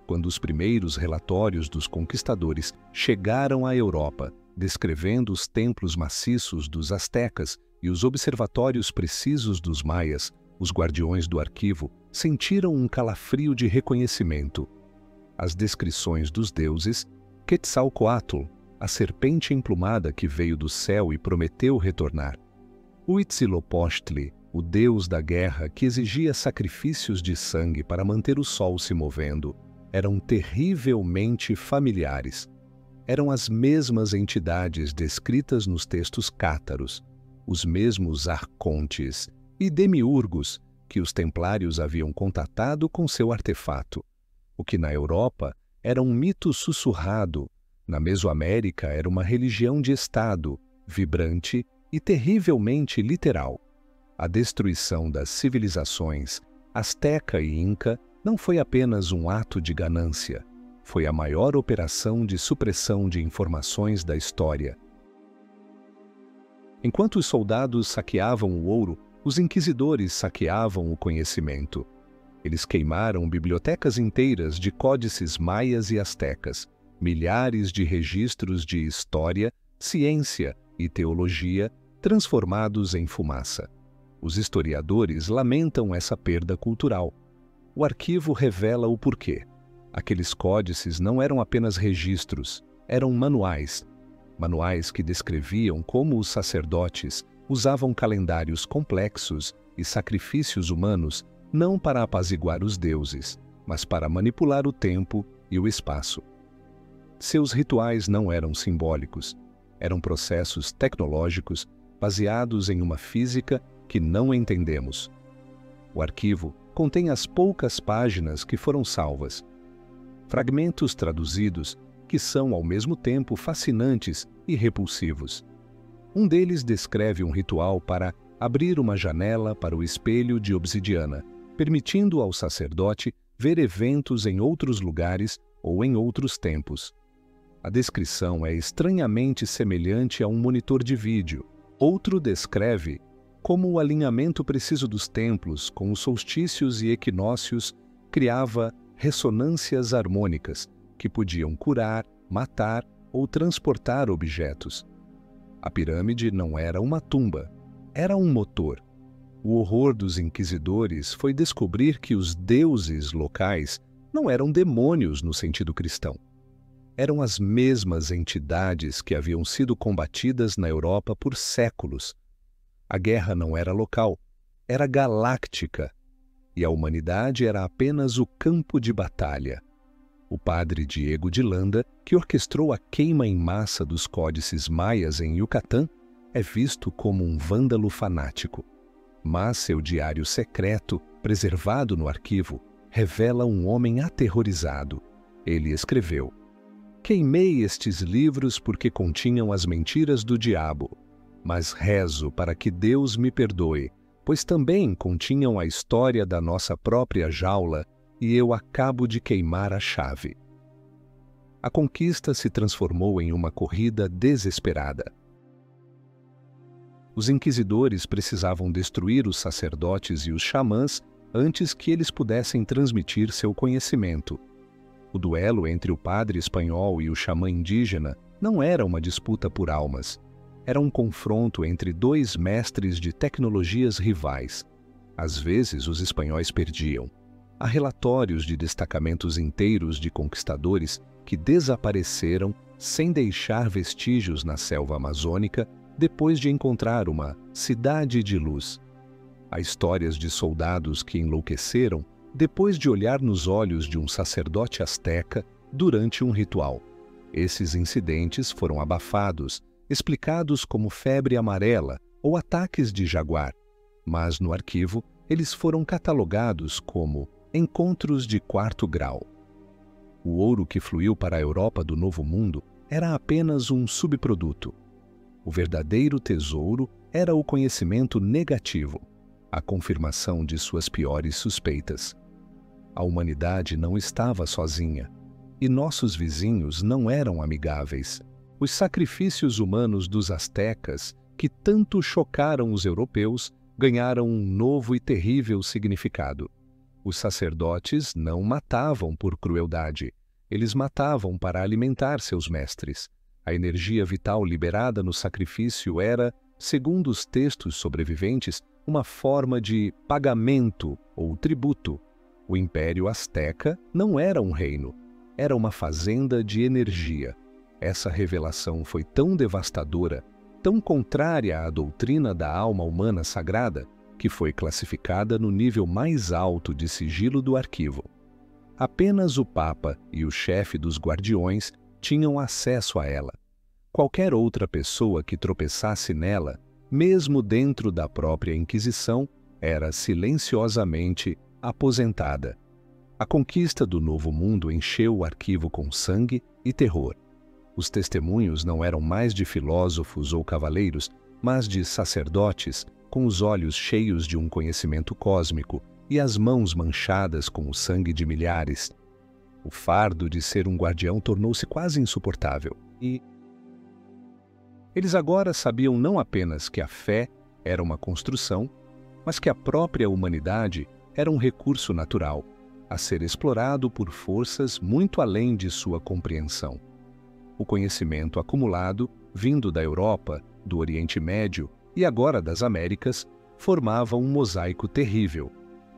Quando os primeiros relatórios dos conquistadores chegaram à Europa, descrevendo os templos maciços dos astecas e os observatórios precisos dos maias, os guardiões do arquivo sentiram um calafrio de reconhecimento. As descrições dos deuses, Quetzalcoatl, a serpente emplumada que veio do céu e prometeu retornar, Huitzilopochtli, o deus da guerra que exigia sacrifícios de sangue para manter o sol se movendo, eram terrivelmente familiares. Eram as mesmas entidades descritas nos textos cátaros, os mesmos arcontes e demiurgos que os templários haviam contatado com seu artefato. O que na Europa era um mito sussurrado, na Mesoamérica era uma religião de Estado, vibrante e terrivelmente literal. A destruição das civilizações asteca e inca não foi apenas um ato de ganância, foi a maior operação de supressão de informações da história. Enquanto os soldados saqueavam o ouro, os inquisidores saqueavam o conhecimento. Eles queimaram bibliotecas inteiras de códices maias e astecas, milhares de registros de história, ciência e teologia transformados em fumaça. Os historiadores lamentam essa perda cultural. O arquivo revela o porquê. Aqueles códices não eram apenas registros, eram manuais. Manuais que descreviam como os sacerdotes usavam calendários complexos e sacrifícios humanos não para apaziguar os deuses, mas para manipular o tempo e o espaço. Seus rituais não eram simbólicos, eram processos tecnológicos baseados em uma física que não entendemos. O arquivo contém as poucas páginas que foram salvas. Fragmentos traduzidos que são ao mesmo tempo fascinantes e repulsivos. Um deles descreve um ritual para abrir uma janela para o espelho de obsidiana, permitindo ao sacerdote ver eventos em outros lugares ou em outros tempos. A descrição é estranhamente semelhante a um monitor de vídeo. Outro descreve como o alinhamento preciso dos templos com os solstícios e equinócios criava ressonâncias harmônicas que podiam curar, matar ou transportar objetos. A pirâmide não era uma tumba, era um motor. O horror dos inquisidores foi descobrir que os deuses locais não eram demônios no sentido cristão. Eram as mesmas entidades que haviam sido combatidas na Europa por séculos. A guerra não era local, era galáctica, e a humanidade era apenas o campo de batalha. O padre Diego de Landa, que orquestrou a queima em massa dos códices maias em Yucatán, é visto como um vândalo fanático. Mas seu diário secreto, preservado no arquivo, revela um homem aterrorizado. Ele escreveu: "Queimei estes livros porque continham as mentiras do diabo, mas rezo para que Deus me perdoe, pois também continham a história da nossa própria jaula e eu acabo de queimar a chave." A conquista se transformou em uma corrida desesperada. Os inquisidores precisavam destruir os sacerdotes e os xamãs antes que eles pudessem transmitir seu conhecimento. O duelo entre o padre espanhol e o xamã indígena não era uma disputa por almas. Era um confronto entre dois mestres de tecnologias rivais. Às vezes, os espanhóis perdiam. Há relatórios de destacamentos inteiros de conquistadores que desapareceram sem deixar vestígios na selva amazônica depois de encontrar uma cidade de luz. Há histórias de soldados que enlouqueceram depois de olhar nos olhos de um sacerdote asteca durante um ritual. Esses incidentes foram abafados, explicados como febre amarela ou ataques de jaguar, mas no arquivo eles foram catalogados como encontros de quarto grau. O ouro que fluiu para a Europa do Novo Mundo era apenas um subproduto. O verdadeiro tesouro era o conhecimento negativo, a confirmação de suas piores suspeitas. A humanidade não estava sozinha, e nossos vizinhos não eram amigáveis. Os sacrifícios humanos dos astecas, que tanto chocaram os europeus, ganharam um novo e terrível significado. Os sacerdotes não matavam por crueldade, eles matavam para alimentar seus mestres. A energia vital liberada no sacrifício era, segundo os textos sobreviventes, uma forma de pagamento ou tributo. O Império Azteca não era um reino, era uma fazenda de energia. Essa revelação foi tão devastadora, tão contrária à doutrina da alma humana sagrada, que foi classificada no nível mais alto de sigilo do arquivo. Apenas o Papa e o chefe dos guardiões tinham acesso a ela. Qualquer outra pessoa que tropeçasse nela, mesmo dentro da própria Inquisição, era silenciosamente aposentada. A conquista do Novo Mundo encheu o arquivo com sangue e terror. Os testemunhos não eram mais de filósofos ou cavaleiros, mas de sacerdotes com os olhos cheios de um conhecimento cósmico e as mãos manchadas com o sangue de milhares. O fardo de ser um guardião tornou-se quase insuportável. E eles agora sabiam não apenas que a fé era uma construção, mas que a própria humanidade era um recurso natural, a ser explorado por forças muito além de sua compreensão. O conhecimento acumulado, vindo da Europa, do Oriente Médio e agora das Américas, formava um mosaico terrível,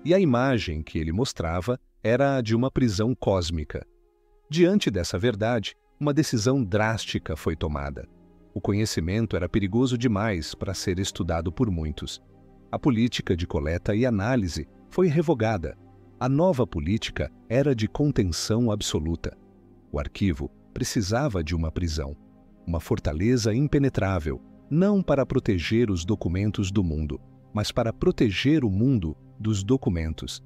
e a imagem que ele mostrava era a de uma prisão cósmica. Diante dessa verdade, uma decisão drástica foi tomada. O conhecimento era perigoso demais para ser estudado por muitos. A política de coleta e análise foi revogada. A nova política era de contenção absoluta. O arquivo precisava de uma prisão, uma fortaleza impenetrável, não para proteger os documentos do mundo, mas para proteger o mundo dos documentos.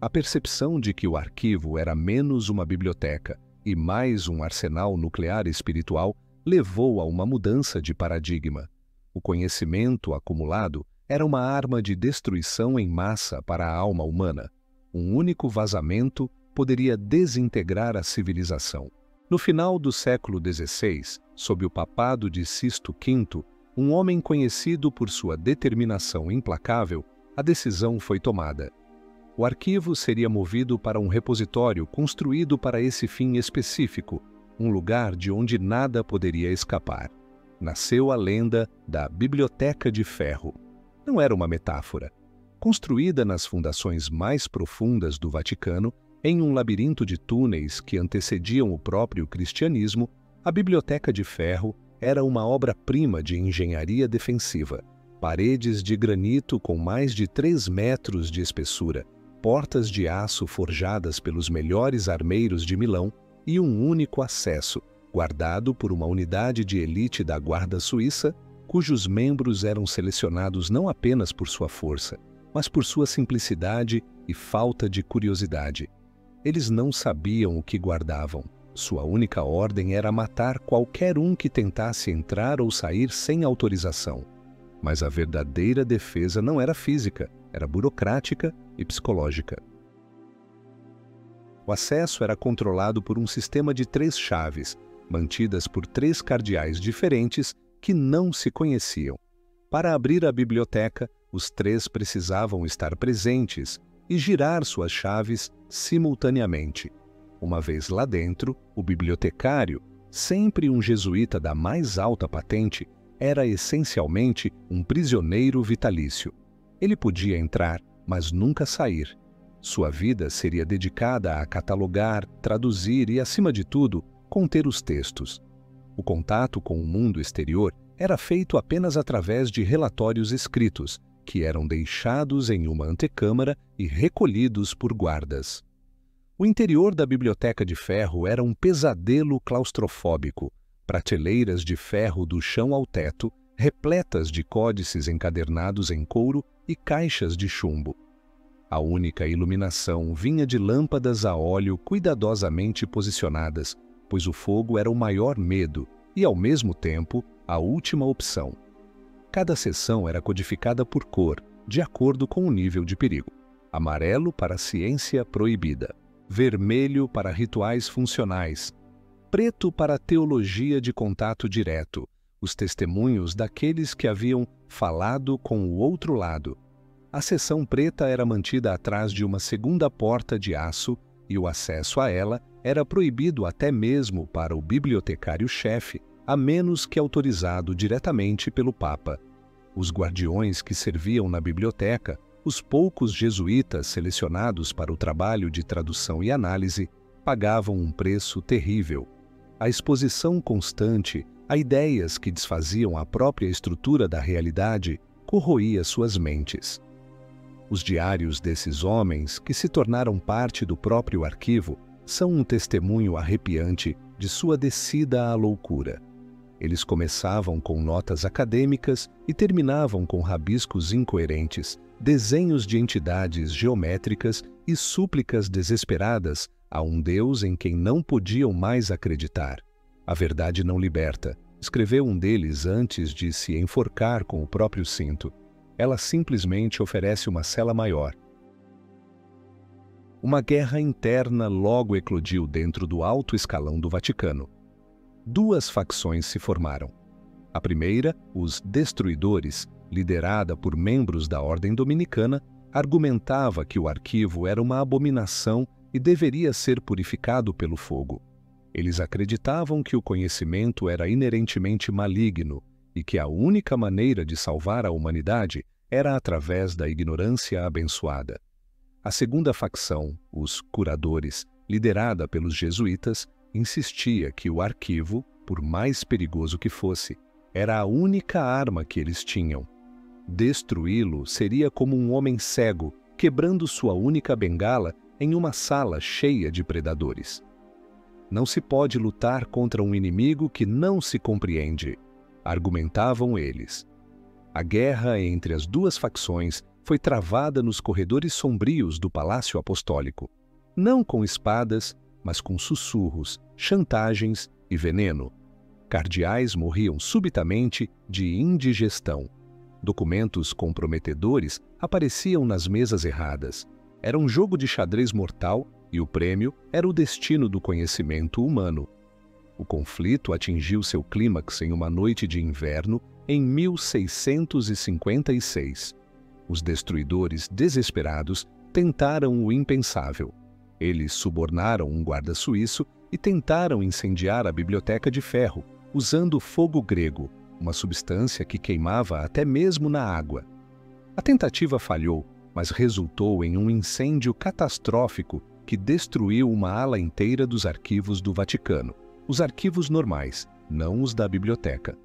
A percepção de que o arquivo era menos uma biblioteca e mais um arsenal nuclear espiritual levou a uma mudança de paradigma. O conhecimento acumulado era uma arma de destruição em massa para a alma humana. Um único vazamento poderia desintegrar a civilização. No final do século XVI, sob o papado de Sisto V, um homem conhecido por sua determinação implacável, a decisão foi tomada. O arquivo seria movido para um repositório construído para esse fim específico, um lugar de onde nada poderia escapar. Nasceu a lenda da Biblioteca de Ferro. Não era uma metáfora. Construída nas fundações mais profundas do Vaticano, em um labirinto de túneis que antecediam o próprio cristianismo, a Biblioteca de Ferro era uma obra-prima de engenharia defensiva. Paredes de granito com mais de 3 metros de espessura, portas de aço forjadas pelos melhores armeiros de Milão e um único acesso, guardado por uma unidade de elite da Guarda Suíça, cujos membros eram selecionados não apenas por sua força, mas por sua simplicidade e falta de curiosidade. Eles não sabiam o que guardavam. Sua única ordem era matar qualquer um que tentasse entrar ou sair sem autorização. Mas a verdadeira defesa não era física, era burocrática e psicológica. O acesso era controlado por um sistema de 3 chaves, mantidas por 3 cardeais diferentes que não se conheciam. Para abrir a biblioteca, os 3 precisavam estar presentes e girar suas chaves simultaneamente. Uma vez lá dentro, o bibliotecário, sempre um jesuíta da mais alta patente, era essencialmente um prisioneiro vitalício. Ele podia entrar, mas nunca sair. Sua vida seria dedicada a catalogar, traduzir e, acima de tudo, conter os textos. O contato com o mundo exterior era feito apenas através de relatórios escritos, que eram deixados em uma antecâmara e recolhidos por guardas. O interior da Biblioteca de Ferro era um pesadelo claustrofóbico, prateleiras de ferro do chão ao teto, repletas de códices encadernados em couro e caixas de chumbo. A única iluminação vinha de lâmpadas a óleo cuidadosamente posicionadas, pois o fogo era o maior medo e, ao mesmo tempo, a última opção. Cada seção era codificada por cor, de acordo com o nível de perigo. Amarelo para ciência proibida, vermelho para rituais funcionais, preto para teologia de contato direto, os testemunhos daqueles que haviam falado com o outro lado. A seção preta era mantida atrás de uma segunda porta de aço e o acesso a ela era proibido até mesmo para o bibliotecário-chefe, a menos que autorizado diretamente pelo Papa. Os guardiões que serviam na biblioteca, os poucos jesuítas selecionados para o trabalho de tradução e análise, pagavam um preço terrível. A exposição constante a ideias que desfaziam a própria estrutura da realidade corroía suas mentes. Os diários desses homens, que se tornaram parte do próprio arquivo, são um testemunho arrepiante de sua descida à loucura. Eles começavam com notas acadêmicas e terminavam com rabiscos incoerentes, desenhos de entidades geométricas e súplicas desesperadas a um Deus em quem não podiam mais acreditar. A verdade não liberta, escreveu um deles antes de se enforcar com o próprio cinto. Ela simplesmente oferece uma cela maior. Uma guerra interna logo eclodiu dentro do alto escalão do Vaticano. Duas facções se formaram. A primeira, os Destruidores, liderada por membros da Ordem Dominicana, argumentava que o arquivo era uma abominação e deveria ser purificado pelo fogo. Eles acreditavam que o conhecimento era inerentemente maligno e que a única maneira de salvar a humanidade era através da ignorância abençoada. A segunda facção, os Curadores, liderada pelos jesuítas, insistia que o arquivo, por mais perigoso que fosse, era a única arma que eles tinham. Destruí-lo seria como um homem cego quebrando sua única bengala em uma sala cheia de predadores. Não se pode lutar contra um inimigo que não se compreende, argumentavam eles. A guerra entre as duas facções foi travada nos corredores sombrios do Palácio Apostólico, não com espadas, mas com sussurros, chantagens e veneno. Cardeais morriam subitamente de indigestão. Documentos comprometedores apareciam nas mesas erradas. Era um jogo de xadrez mortal e o prêmio era o destino do conhecimento humano. O conflito atingiu seu clímax em uma noite de inverno em 1656. Os destruidores, desesperados, tentaram o impensável. Eles subornaram um guarda suíço e tentaram incendiar a Biblioteca de Ferro, usando fogo grego, uma substância que queimava até mesmo na água. A tentativa falhou, mas resultou em um incêndio catastrófico que destruiu uma ala inteira dos arquivos do Vaticano, os arquivos normais, não os da biblioteca.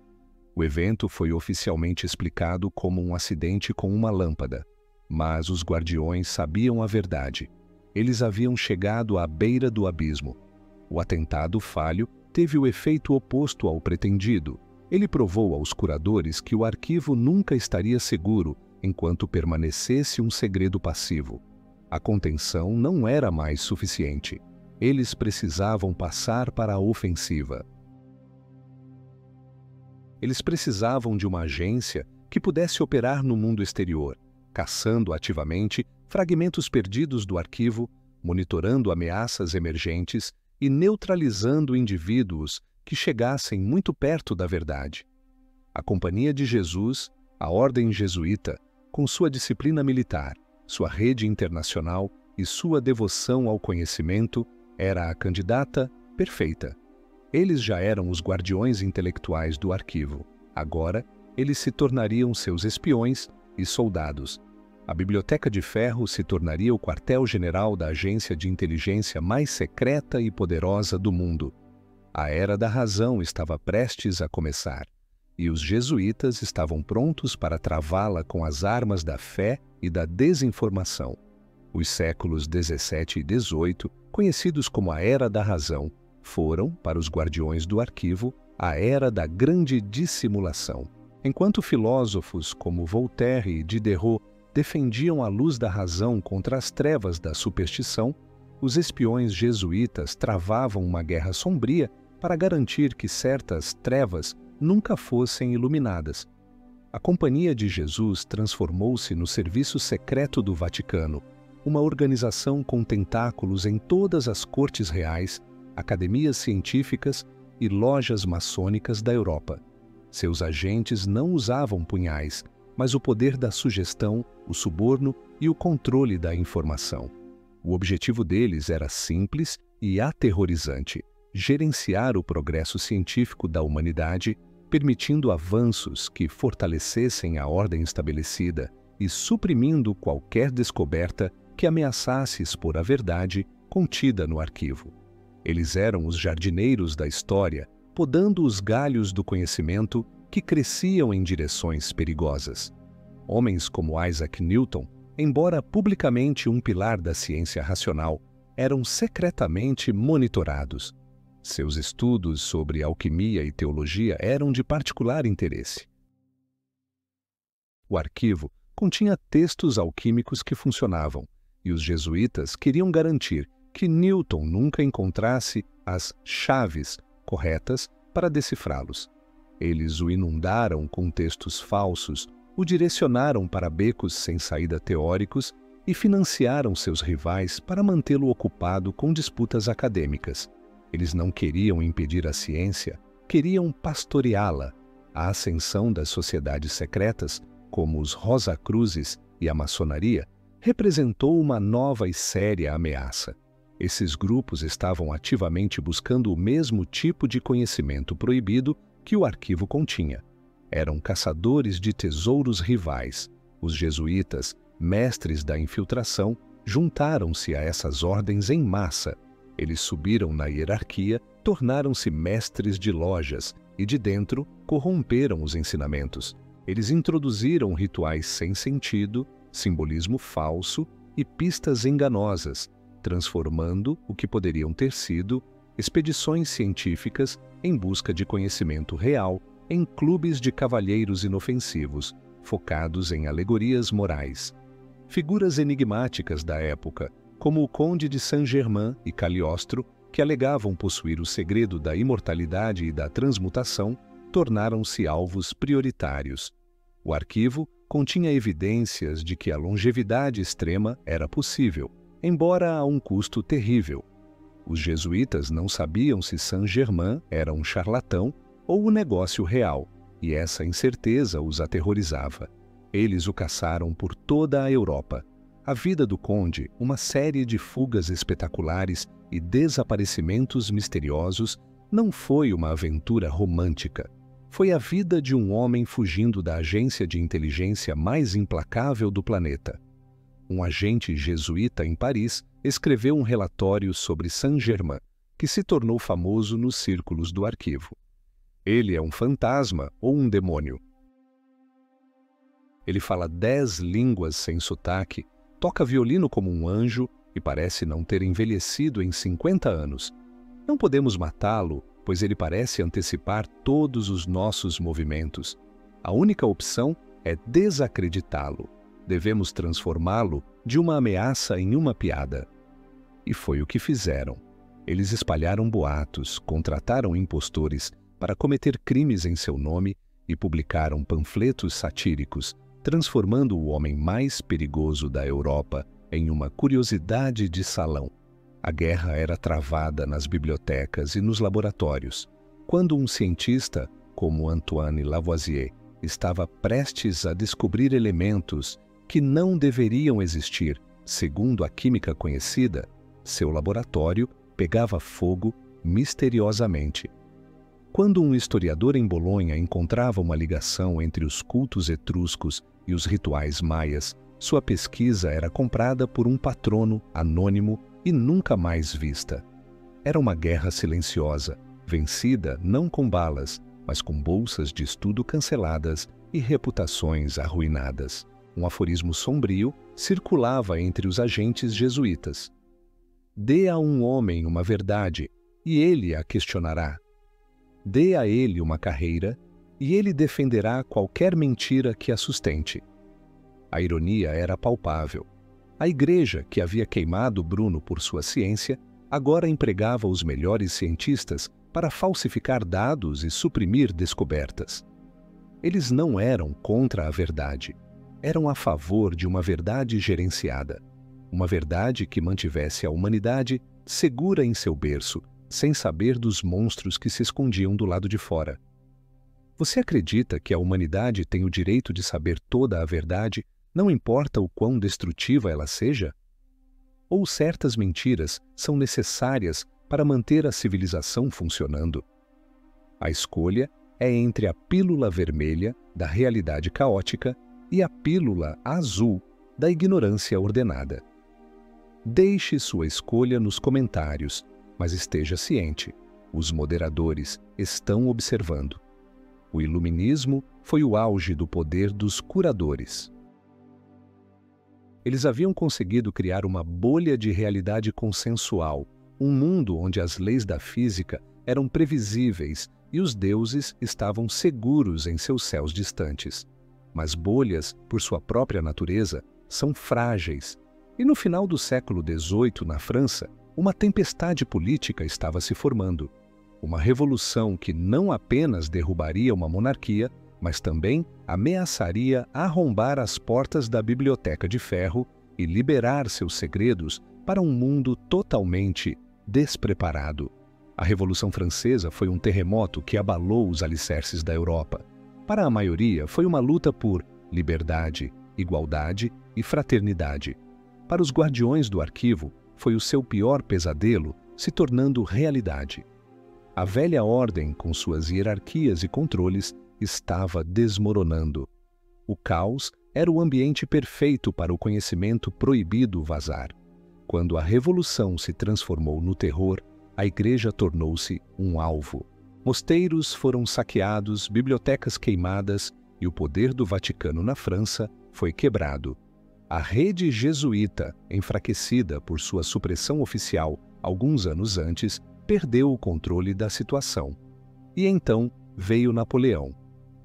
O evento foi oficialmente explicado como um acidente com uma lâmpada, mas os guardiões sabiam a verdade. Eles haviam chegado à beira do abismo. O atentado falho teve o efeito oposto ao pretendido. Ele provou aos curadores que o arquivo nunca estaria seguro enquanto permanecesse um segredo passivo. A contenção não era mais suficiente. Eles precisavam passar para a ofensiva. Eles precisavam de uma agência que pudesse operar no mundo exterior, caçando ativamente fragmentos perdidos do arquivo, monitorando ameaças emergentes e neutralizando indivíduos que chegassem muito perto da verdade. A Companhia de Jesus, a Ordem Jesuíta, com sua disciplina militar, sua rede internacional e sua devoção ao conhecimento, era a candidata perfeita. Eles já eram os guardiões intelectuais do arquivo. Agora, eles se tornariam seus espiões e soldados. A Biblioteca de Ferro se tornaria o quartel-general da agência de inteligência mais secreta e poderosa do mundo. A Era da Razão estava prestes a começar, e os jesuítas estavam prontos para travá-la com as armas da fé e da desinformação. Os séculos 17 e 18, conhecidos como a Era da Razão, foram, para os guardiões do arquivo, a Era da Grande Dissimulação. Enquanto filósofos como Voltaire e Diderot defendiam a luz da razão contra as trevas da superstição, os espiões jesuítas travavam uma guerra sombria para garantir que certas trevas nunca fossem iluminadas. A Companhia de Jesus transformou-se no Serviço Secreto do Vaticano, uma organização com tentáculos em todas as cortes reais, academias científicas e lojas maçônicas da Europa. Seus agentes não usavam punhais, mas o poder da sugestão, o suborno e o controle da informação. O objetivo deles era simples e aterrorizante: gerenciar o progresso científico da humanidade, permitindo avanços que fortalecessem a ordem estabelecida e suprimindo qualquer descoberta que ameaçasse expor a verdade contida no arquivo. Eles eram os jardineiros da história, podando os galhos do conhecimento que cresciam em direções perigosas. Homens como Isaac Newton, embora publicamente um pilar da ciência racional, eram secretamente monitorados. Seus estudos sobre alquimia e teologia eram de particular interesse. O arquivo continha textos alquímicos que funcionavam, e os jesuítas queriam garantir que Newton nunca encontrasse as chaves corretas para decifrá-los. Eles o inundaram com textos falsos, o direcionaram para becos sem saída teóricos e financiaram seus rivais para mantê-lo ocupado com disputas acadêmicas. Eles não queriam impedir a ciência, queriam pastoreá-la. A ascensão das sociedades secretas, como os Rosacruzes e a maçonaria, representou uma nova e séria ameaça. Esses grupos estavam ativamente buscando o mesmo tipo de conhecimento proibido que o arquivo continha. Eram caçadores de tesouros rivais. Os jesuítas, mestres da infiltração, juntaram-se a essas ordens em massa. Eles subiram na hierarquia, tornaram-se mestres de lojas e, de dentro, corromperam os ensinamentos. Eles introduziram rituais sem sentido, simbolismo falso e pistas enganosas, transformando o que poderiam ter sido expedições científicas em busca de conhecimento real em clubes de cavalheiros inofensivos, focados em alegorias morais. Figuras enigmáticas da época, como o Conde de Saint-Germain e Cagliostro, que alegavam possuir o segredo da imortalidade e da transmutação, tornaram-se alvos prioritários. O arquivo continha evidências de que a longevidade extrema era possível, embora a um custo terrível. Os jesuítas não sabiam se Saint-Germain era um charlatão ou o negócio real, e essa incerteza os aterrorizava. Eles o caçaram por toda a Europa. A vida do conde, uma série de fugas espetaculares e desaparecimentos misteriosos, não foi uma aventura romântica. Foi a vida de um homem fugindo da agência de inteligência mais implacável do planeta. Um agente jesuíta em Paris escreveu um relatório sobre Saint-Germain, que se tornou famoso nos círculos do arquivo. Ele é um fantasma ou um demônio. Ele fala 10 línguas sem sotaque, toca violino como um anjo e parece não ter envelhecido em 50 anos. Não podemos matá-lo, pois ele parece antecipar todos os nossos movimentos. A única opção é desacreditá-lo. Devemos transformá-lo de uma ameaça em uma piada. E foi o que fizeram. Eles espalharam boatos, contrataram impostores para cometer crimes em seu nome e publicaram panfletos satíricos, transformando o homem mais perigoso da Europa em uma curiosidade de salão. A guerra era travada nas bibliotecas e nos laboratórios. Quando um cientista, como Antoine Lavoisier, estava prestes a descobrir elementos que não deveriam existir, segundo a química conhecida, seu laboratório pegava fogo misteriosamente. Quando um historiador em Bolonha encontrava uma ligação entre os cultos etruscos e os rituais maias, sua pesquisa era comprada por um patrono anônimo e nunca mais vista. Era uma guerra silenciosa, vencida não com balas, mas com bolsas de estudo canceladas e reputações arruinadas. Um aforismo sombrio circulava entre os agentes jesuítas. Dê a um homem uma verdade, e ele a questionará. Dê a ele uma carreira, e ele defenderá qualquer mentira que a sustente. A ironia era palpável. A igreja, que havia queimado Bruno por sua ciência, agora empregava os melhores cientistas para falsificar dados e suprimir descobertas. Eles não eram contra a verdade. Eram a favor de uma verdade gerenciada. Uma verdade que mantivesse a humanidade segura em seu berço, sem saber dos monstros que se escondiam do lado de fora. Você acredita que a humanidade tem o direito de saber toda a verdade, não importa o quão destrutiva ela seja? Ou certas mentiras são necessárias para manter a civilização funcionando? A escolha é entre a pílula vermelha da realidade caótica e a pílula azul da ignorância ordenada. Deixe sua escolha nos comentários, mas esteja ciente, os moderadores estão observando. O iluminismo foi o auge do poder dos curadores. Eles haviam conseguido criar uma bolha de realidade consensual, um mundo onde as leis da física eram previsíveis e os deuses estavam seguros em seus céus distantes. Mas bolhas, por sua própria natureza, são frágeis. E no final do século XVIII, na França, uma tempestade política estava se formando. Uma revolução que não apenas derrubaria uma monarquia, mas também ameaçaria arrombar as portas da Biblioteca de Ferro e liberar seus segredos para um mundo totalmente despreparado. A Revolução Francesa foi um terremoto que abalou os alicerces da Europa. Para a maioria, foi uma luta por liberdade, igualdade e fraternidade. Para os guardiões do arquivo, foi o seu pior pesadelo se tornando realidade. A velha ordem, com suas hierarquias e controles, estava desmoronando. O caos era o ambiente perfeito para o conhecimento proibido vazar. Quando a revolução se transformou no terror, a igreja tornou-se um alvo. Mosteiros foram saqueados, bibliotecas queimadas e o poder do Vaticano na França foi quebrado. A rede jesuíta, enfraquecida por sua supressão oficial alguns anos antes, perdeu o controle da situação. E então veio Napoleão.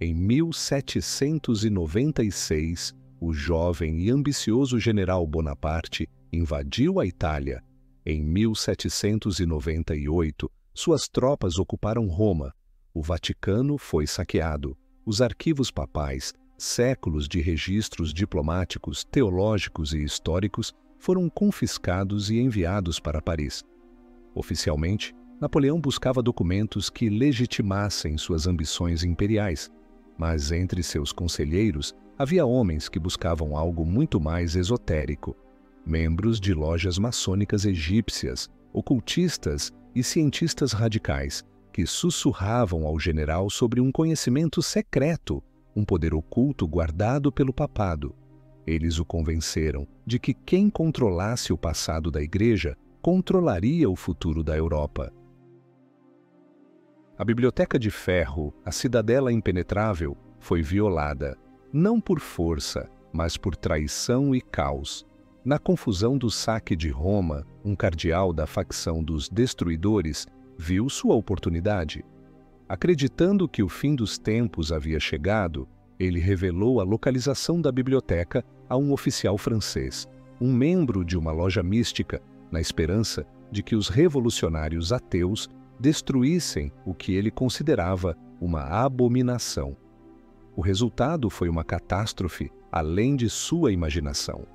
Em 1796, o jovem e ambicioso general Bonaparte invadiu a Itália. Em 1798, suas tropas ocuparam Roma. O Vaticano foi saqueado. Os arquivos papais, séculos de registros diplomáticos, teológicos e históricos, foram confiscados e enviados para Paris. Oficialmente, Napoleão buscava documentos que legitimassem suas ambições imperiais, mas entre seus conselheiros havia homens que buscavam algo muito mais esotérico. Membros de lojas maçônicas egípcias, ocultistas e cientistas radicais que sussurravam ao general sobre um conhecimento secreto, um poder oculto guardado pelo papado. Eles o convenceram de que quem controlasse o passado da igreja controlaria o futuro da Europa. A Biblioteca de Ferro, a cidadela impenetrável, foi violada, não por força, mas por traição e caos. Na confusão do saque de Roma, um cardeal da facção dos destruidores viu sua oportunidade. Acreditando que o fim dos tempos havia chegado, ele revelou a localização da biblioteca a um oficial francês, um membro de uma loja mística, na esperança de que os revolucionários ateus destruíssem o que ele considerava uma abominação. O resultado foi uma catástrofe além de sua imaginação.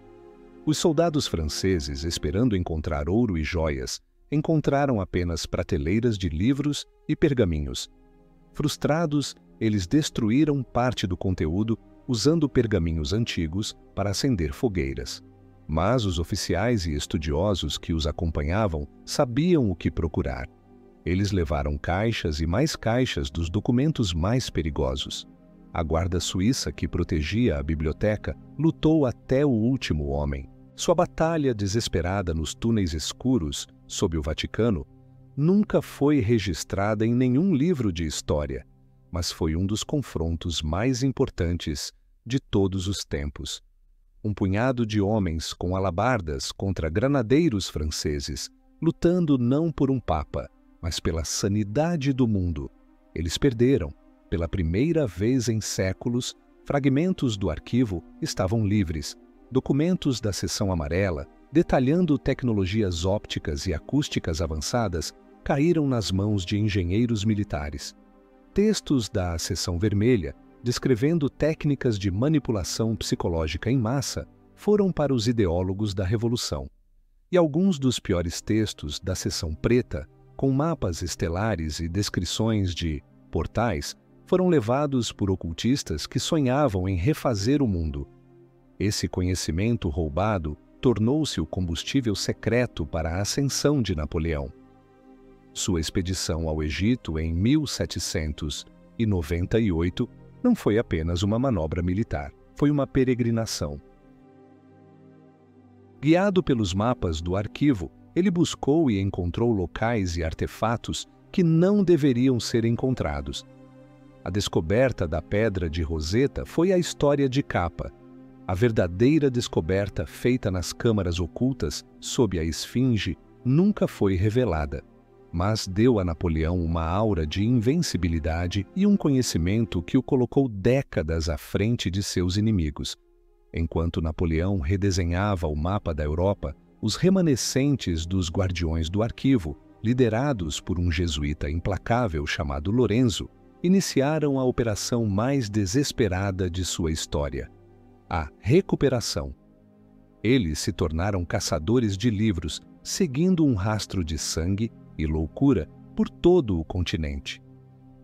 Os soldados franceses, esperando encontrar ouro e joias, encontraram apenas prateleiras de livros e pergaminhos. Frustrados, eles destruíram parte do conteúdo usando pergaminhos antigos para acender fogueiras. Mas os oficiais e estudiosos que os acompanhavam sabiam o que procurar. Eles levaram caixas e mais caixas dos documentos mais perigosos. A guarda suíça que protegia a biblioteca lutou até o último homem. Sua batalha desesperada nos túneis escuros, sob o Vaticano, nunca foi registrada em nenhum livro de história, mas foi um dos confrontos mais importantes de todos os tempos. Um punhado de homens com alabardas contra granadeiros franceses, lutando não por um papa, mas pela sanidade do mundo. Eles perderam, pela primeira vez em séculos, Fragmentos do arquivo estavam livres. Documentos da seção amarela, detalhando tecnologias ópticas e acústicas avançadas, caíram nas mãos de engenheiros militares. Textos da seção vermelha, descrevendo técnicas de manipulação psicológica em massa, foram para os ideólogos da Revolução. E alguns dos piores textos da seção preta, com mapas estelares e descrições de portais, foram levados por ocultistas que sonhavam em refazer o mundo. Esse conhecimento roubado tornou-se o combustível secreto para a ascensão de Napoleão. Sua expedição ao Egito em 1798 não foi apenas uma manobra militar, foi uma peregrinação. Guiado pelos mapas do arquivo, ele buscou e encontrou locais e artefatos que não deveriam ser encontrados. A descoberta da Pedra de Roseta foi a história de capa. A verdadeira descoberta feita nas câmaras ocultas, sob a Esfinge, nunca foi revelada, mas deu a Napoleão uma aura de invencibilidade e um conhecimento que o colocou décadas à frente de seus inimigos. Enquanto Napoleão redesenhava o mapa da Europa, os remanescentes dos Guardiões do Arquivo, liderados por um jesuíta implacável chamado Lorenzo, iniciaram a operação mais desesperada de sua história: a recuperação. Eles se tornaram caçadores de livros, seguindo um rastro de sangue e loucura por todo o continente.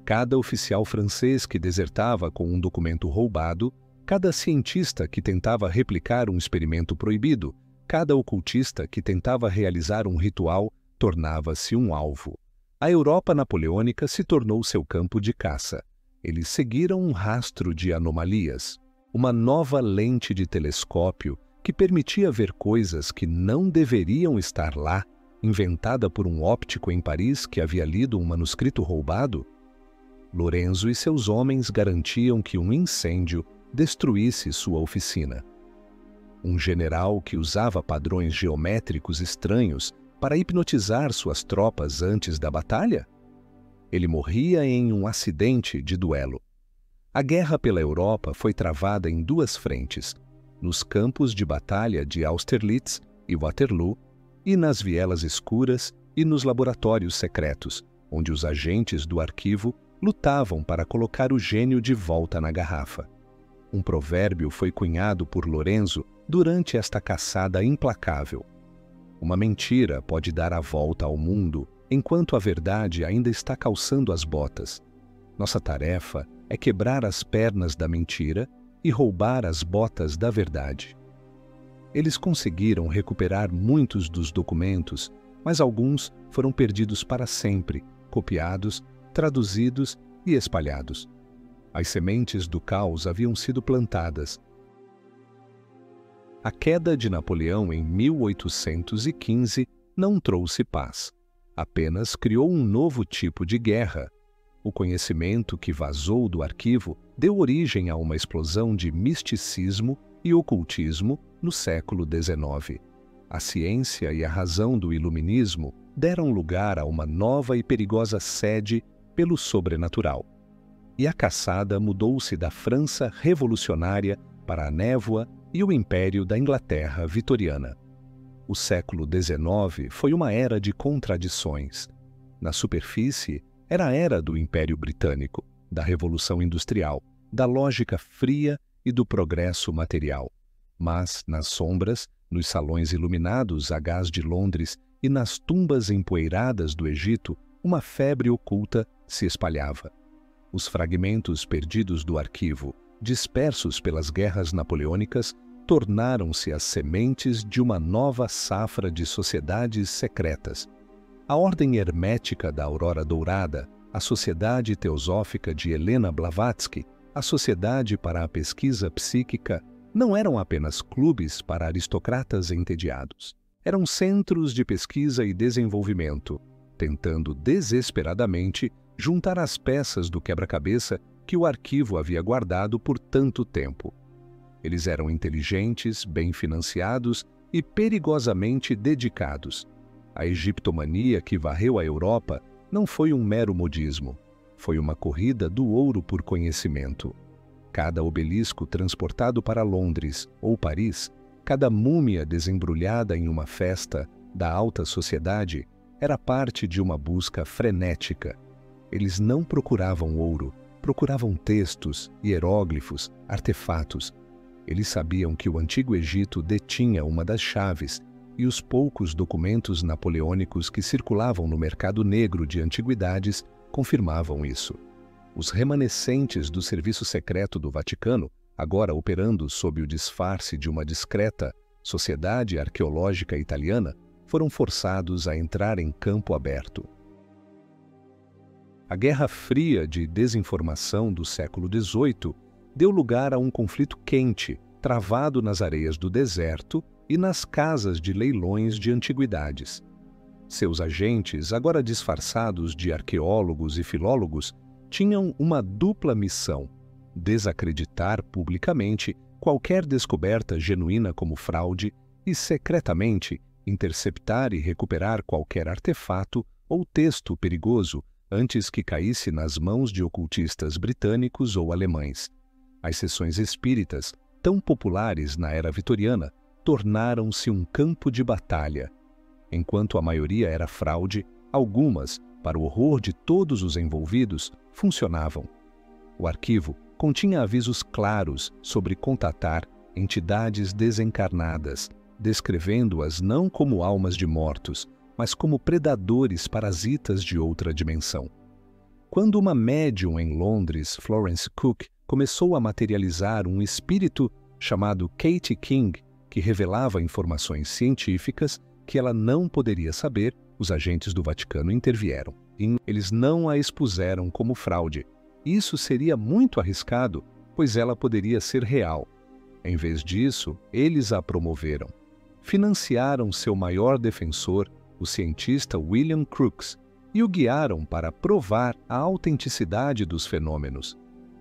Cada oficial francês que desertava com um documento roubado, cada cientista que tentava replicar um experimento proibido, cada ocultista que tentava realizar um ritual, tornava-se um alvo. A Europa napoleônica se tornou seu campo de caça. Eles seguiram um rastro de anomalias, uma nova lente de telescópio que permitia ver coisas que não deveriam estar lá, inventada por um óptico em Paris que havia lido um manuscrito roubado. Lorenzo e seus homens garantiam que um incêndio destruísse sua oficina. Um general que usava padrões geométricos estranhos para hipnotizar suas tropas antes da batalha? Ele morria em um acidente de duelo. A guerra pela Europa foi travada em duas frentes: nos campos de batalha de Austerlitz e Waterloo, e nas vielas escuras e nos laboratórios secretos, onde os agentes do arquivo lutavam para colocar o gênio de volta na garrafa. Um provérbio foi cunhado por Lorenzo durante esta caçada implacável: uma mentira pode dar a volta ao mundo enquanto a verdade ainda está calçando as botas. Nossa tarefa é quebrar as pernas da mentira e roubar as botas da verdade. Eles conseguiram recuperar muitos dos documentos, mas alguns foram perdidos para sempre, copiados, traduzidos e espalhados. As sementes do caos haviam sido plantadas. A queda de Napoleão em 1815 não trouxe paz. Apenas criou um novo tipo de guerra. O conhecimento que vazou do arquivo deu origem a uma explosão de misticismo e ocultismo no século XIX. A ciência e a razão do iluminismo deram lugar a uma nova e perigosa sede pelo sobrenatural. E a caçada mudou-se da França revolucionária para a névoa e o Império da Inglaterra vitoriana. O século XIX foi uma era de contradições. Na superfície, era a era do Império Britânico, da Revolução Industrial, da lógica fria e do progresso material. Mas, nas sombras, nos salões iluminados a gás de Londres e nas tumbas empoeiradas do Egito, uma febre oculta se espalhava. Os fragmentos perdidos do arquivo, dispersos pelas guerras napoleônicas, tornaram-se as sementes de uma nova safra de sociedades secretas. A Ordem Hermética da Aurora Dourada, a Sociedade Teosófica de Helena Blavatsky, a Sociedade para a Pesquisa Psíquica, não eram apenas clubes para aristocratas entediados. Eram centros de pesquisa e desenvolvimento, tentando desesperadamente juntar as peças do quebra-cabeça que o arquivo havia guardado por tanto tempo. Eles eram inteligentes, bem financiados e perigosamente dedicados. A egiptomania que varreu a Europa não foi um mero modismo, foi uma corrida do ouro por conhecimento. Cada obelisco transportado para Londres ou Paris, cada múmia desembrulhada em uma festa da alta sociedade era parte de uma busca frenética. Eles não procuravam ouro, procuravam textos, hieróglifos, artefatos. Eles sabiam que o Antigo Egito detinha uma das chaves e os poucos documentos napoleônicos que circulavam no mercado negro de antiguidades confirmavam isso. Os remanescentes do serviço secreto do Vaticano, agora operando sob o disfarce de uma discreta sociedade arqueológica italiana, foram forçados a entrar em campo aberto. A Guerra Fria de desinformação do século XVIII deu lugar a um conflito quente, travado nas areias do deserto e nas casas de leilões de antiguidades. Seus agentes, agora disfarçados de arqueólogos e filólogos, tinham uma dupla missão: desacreditar publicamente qualquer descoberta genuína como fraude e, secretamente, interceptar e recuperar qualquer artefato ou texto perigoso antes que caísse nas mãos de ocultistas britânicos ou alemães. As sessões espíritas, tão populares na era vitoriana, tornaram-se um campo de batalha. Enquanto a maioria era fraude, algumas, para o horror de todos os envolvidos, funcionavam. O arquivo continha avisos claros sobre contatar entidades desencarnadas, descrevendo-as não como almas de mortos, mas como predadores parasitas de outra dimensão. Quando uma médium em Londres, Florence Cook, começou a materializar um espírito chamado Katie King, que revelava informações científicas que ela não poderia saber, os agentes do Vaticano intervieram. Eles não a expuseram como fraude. Isso seria muito arriscado, pois ela poderia ser real. Em vez disso, eles a promoveram. Financiaram seu maior defensor, o cientista William Crookes, e o guiaram para provar a autenticidade dos fenômenos.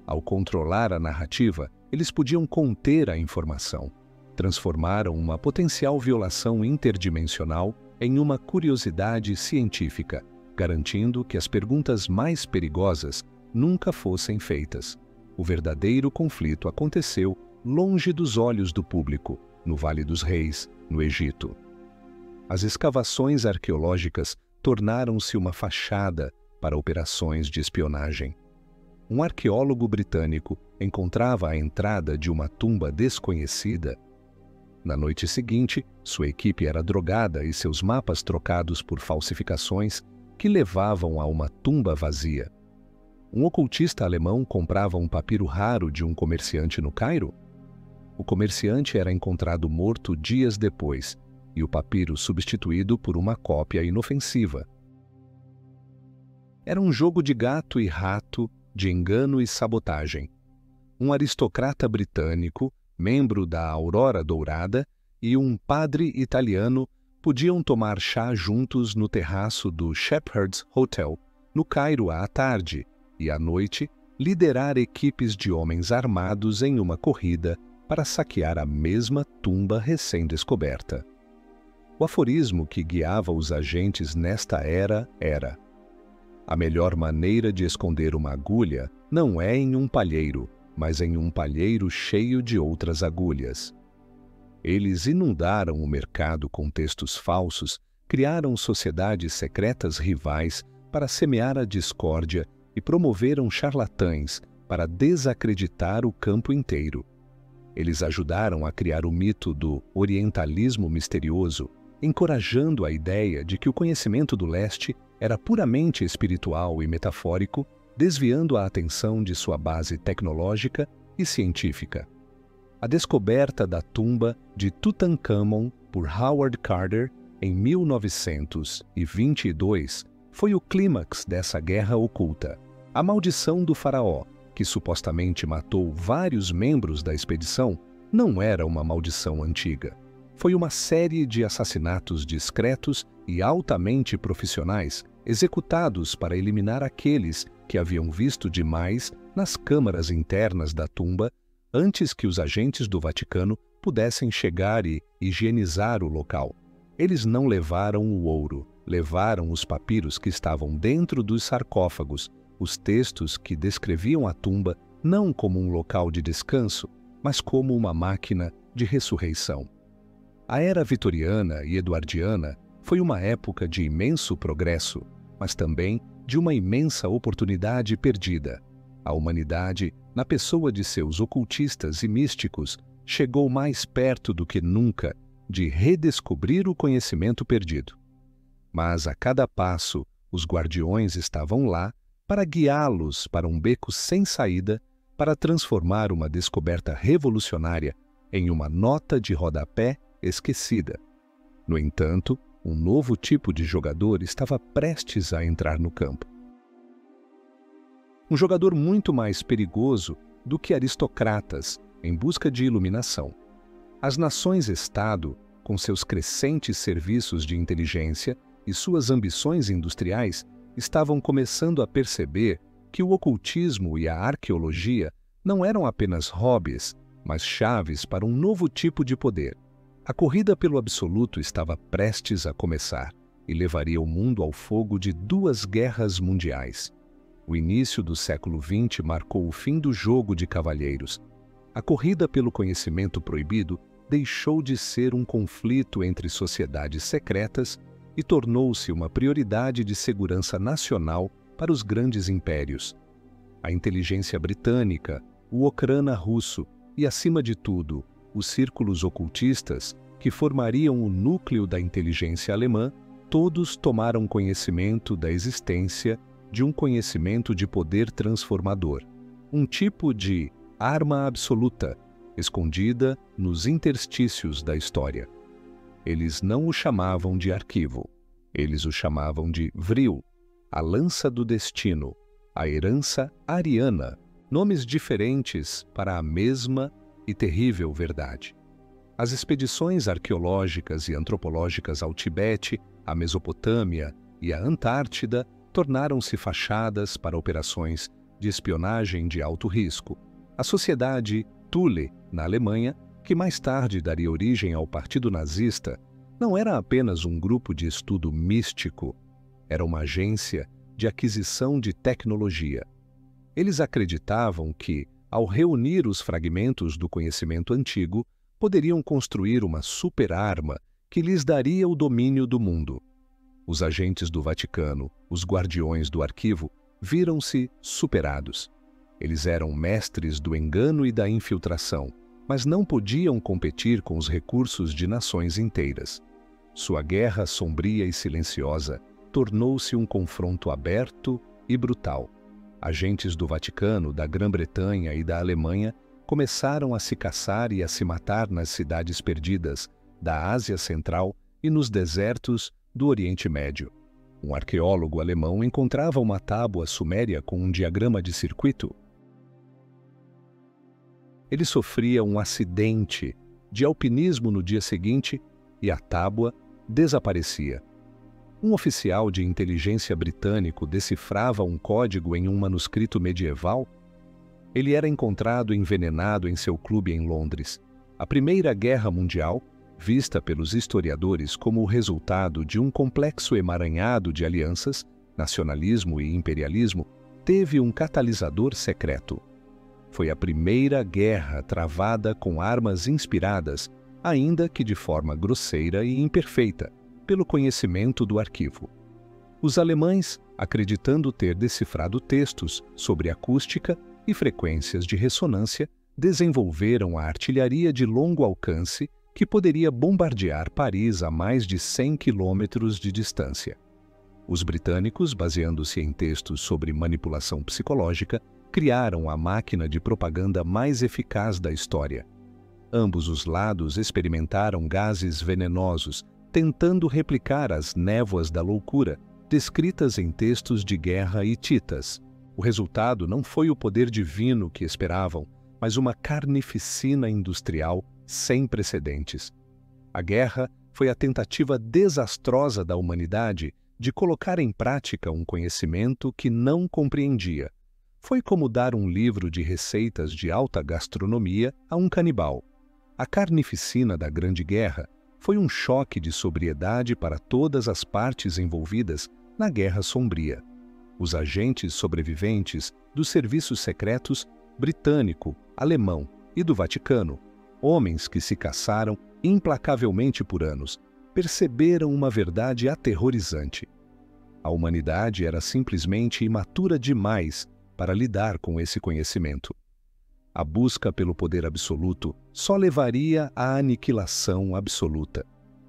Ao controlar a narrativa, eles podiam conter a informação. Transformaram uma potencial violação interdimensional em uma curiosidade científica, garantindo que as perguntas mais perigosas nunca fossem feitas. O verdadeiro conflito aconteceu longe dos olhos do público, no Vale dos Reis, no Egito. As escavações arqueológicas tornaram-se uma fachada para operações de espionagem. Um arqueólogo britânico encontrava a entrada de uma tumba desconhecida. Na noite seguinte, sua equipe era drogada e seus mapas trocados por falsificações que levavam a uma tumba vazia. Um ocultista alemão comprava um papiro raro de um comerciante no Cairo? O comerciante era encontrado morto dias depois, e o papiro substituído por uma cópia inofensiva. Era um jogo de gato e rato, de engano e sabotagem. Um aristocrata britânico, membro da Aurora Dourada, e um padre italiano podiam tomar chá juntos no terraço do Shepherd's Hotel, no Cairo à tarde, e à noite liderar equipes de homens armados em uma corrida para saquear a mesma tumba recém-descoberta. O aforismo que guiava os agentes nesta era era: a melhor maneira de esconder uma agulha não é em um palheiro, mas em um palheiro cheio de outras agulhas. Eles inundaram o mercado com textos falsos, criaram sociedades secretas rivais para semear a discórdia e promoveram charlatães para desacreditar o campo inteiro. Eles ajudaram a criar o mito do orientalismo misterioso, encorajando a ideia de que o conhecimento do leste era puramente espiritual e metafórico, desviando a atenção de sua base tecnológica e científica. A descoberta da tumba de Tutankhamon por Howard Carter em 1922 foi o clímax dessa guerra oculta. A maldição do faraó, que supostamente matou vários membros da expedição, não era uma maldição antiga. Foi uma série de assassinatos discretos e altamente profissionais, executados para eliminar aqueles que haviam visto demais nas câmaras internas da tumba antes que os agentes do Vaticano pudessem chegar e higienizar o local. Eles não levaram o ouro, levaram os papiros que estavam dentro dos sarcófagos, os textos que descreviam a tumba não como um local de descanso, mas como uma máquina de ressurreição. A era vitoriana e eduardiana foi uma época de imenso progresso, mas também de uma imensa oportunidade perdida. A humanidade, na pessoa de seus ocultistas e místicos, chegou mais perto do que nunca de redescobrir o conhecimento perdido. Mas a cada passo, os guardiões estavam lá para guiá-los para um beco sem saída, para transformar uma descoberta revolucionária em uma nota de rodapé esquecida. No entanto, um novo tipo de jogador estava prestes a entrar no campo. Um jogador muito mais perigoso do que aristocratas em busca de iluminação. As nações-estado, com seus crescentes serviços de inteligência e suas ambições industriais, estavam começando a perceber que o ocultismo e a arqueologia não eram apenas hobbies, mas chaves para um novo tipo de poder. A corrida pelo absoluto estava prestes a começar e levaria o mundo ao fogo de 2 guerras mundiais. O início do século XX marcou o fim do jogo de cavalheiros. A corrida pelo conhecimento proibido deixou de ser um conflito entre sociedades secretas e tornou-se uma prioridade de segurança nacional para os grandes impérios. A inteligência britânica, o okrana russo e, acima de tudo, os círculos ocultistas, que formariam o núcleo da inteligência alemã, todos tomaram conhecimento da existência de um conhecimento de poder transformador, um tipo de arma absoluta, escondida nos interstícios da história. Eles não o chamavam de arquivo, eles o chamavam de vril, a lança do destino, a herança ariana, nomes diferentes para a mesma e terrível verdade. As expedições arqueológicas e antropológicas ao Tibete, à Mesopotâmia e à Antártida tornaram-se fachadas para operações de espionagem de alto risco. A sociedade Thule, na Alemanha, que mais tarde daria origem ao Partido Nazista, não era apenas um grupo de estudo místico, era uma agência de aquisição de tecnologia. Eles acreditavam que, ao reunir os fragmentos do conhecimento antigo, poderiam construir uma super-arma que lhes daria o domínio do mundo. Os agentes do Vaticano, os guardiões do arquivo, viram-se superados. Eles eram mestres do engano e da infiltração, mas não podiam competir com os recursos de nações inteiras. Sua guerra sombria e silenciosa tornou-se um confronto aberto e brutal. Agentes do Vaticano, da Grã-Bretanha e da Alemanha começaram a se caçar e a se matar nas cidades perdidas da Ásia Central e nos desertos do Oriente Médio. Um arqueólogo alemão encontrava uma tábua suméria com um diagrama de circuito. Ele sofria um acidente de alpinismo no dia seguinte e a tábua desaparecia. Um oficial de inteligência britânico decifrava um código em um manuscrito medieval. Ele era encontrado envenenado em seu clube em Londres. A Primeira Guerra Mundial, vista pelos historiadores como o resultado de um complexo emaranhado de alianças, nacionalismo e imperialismo, teve um catalisador secreto. Foi a primeira guerra travada com armas inspiradas, ainda que de forma grosseira e imperfeita, pelo conhecimento do arquivo. Os alemães, acreditando ter decifrado textos sobre acústica e frequências de ressonância, desenvolveram a artilharia de longo alcance que poderia bombardear Paris a mais de 100 quilômetros de distância. Os britânicos, baseando-se em textos sobre manipulação psicológica, criaram a máquina de propaganda mais eficaz da história. Ambos os lados experimentaram gases venenosos, tentando replicar as névoas da loucura, descritas em textos de guerra hititas. O resultado não foi o poder divino que esperavam, mas uma carnificina industrial sem precedentes. A guerra foi a tentativa desastrosa da humanidade de colocar em prática um conhecimento que não compreendia. Foi como dar um livro de receitas de alta gastronomia a um canibal. A carnificina da Grande Guerra foi um choque de sobriedade para todas as partes envolvidas na Guerra Sombria. Os agentes sobreviventes dos serviços secretos britânico, alemão e do Vaticano, homens que se caçaram implacavelmente por anos, perceberam uma verdade aterrorizante. A humanidade era simplesmente imatura demais para lidar com esse conhecimento. A busca pelo poder absoluto só levaria à aniquilação absoluta.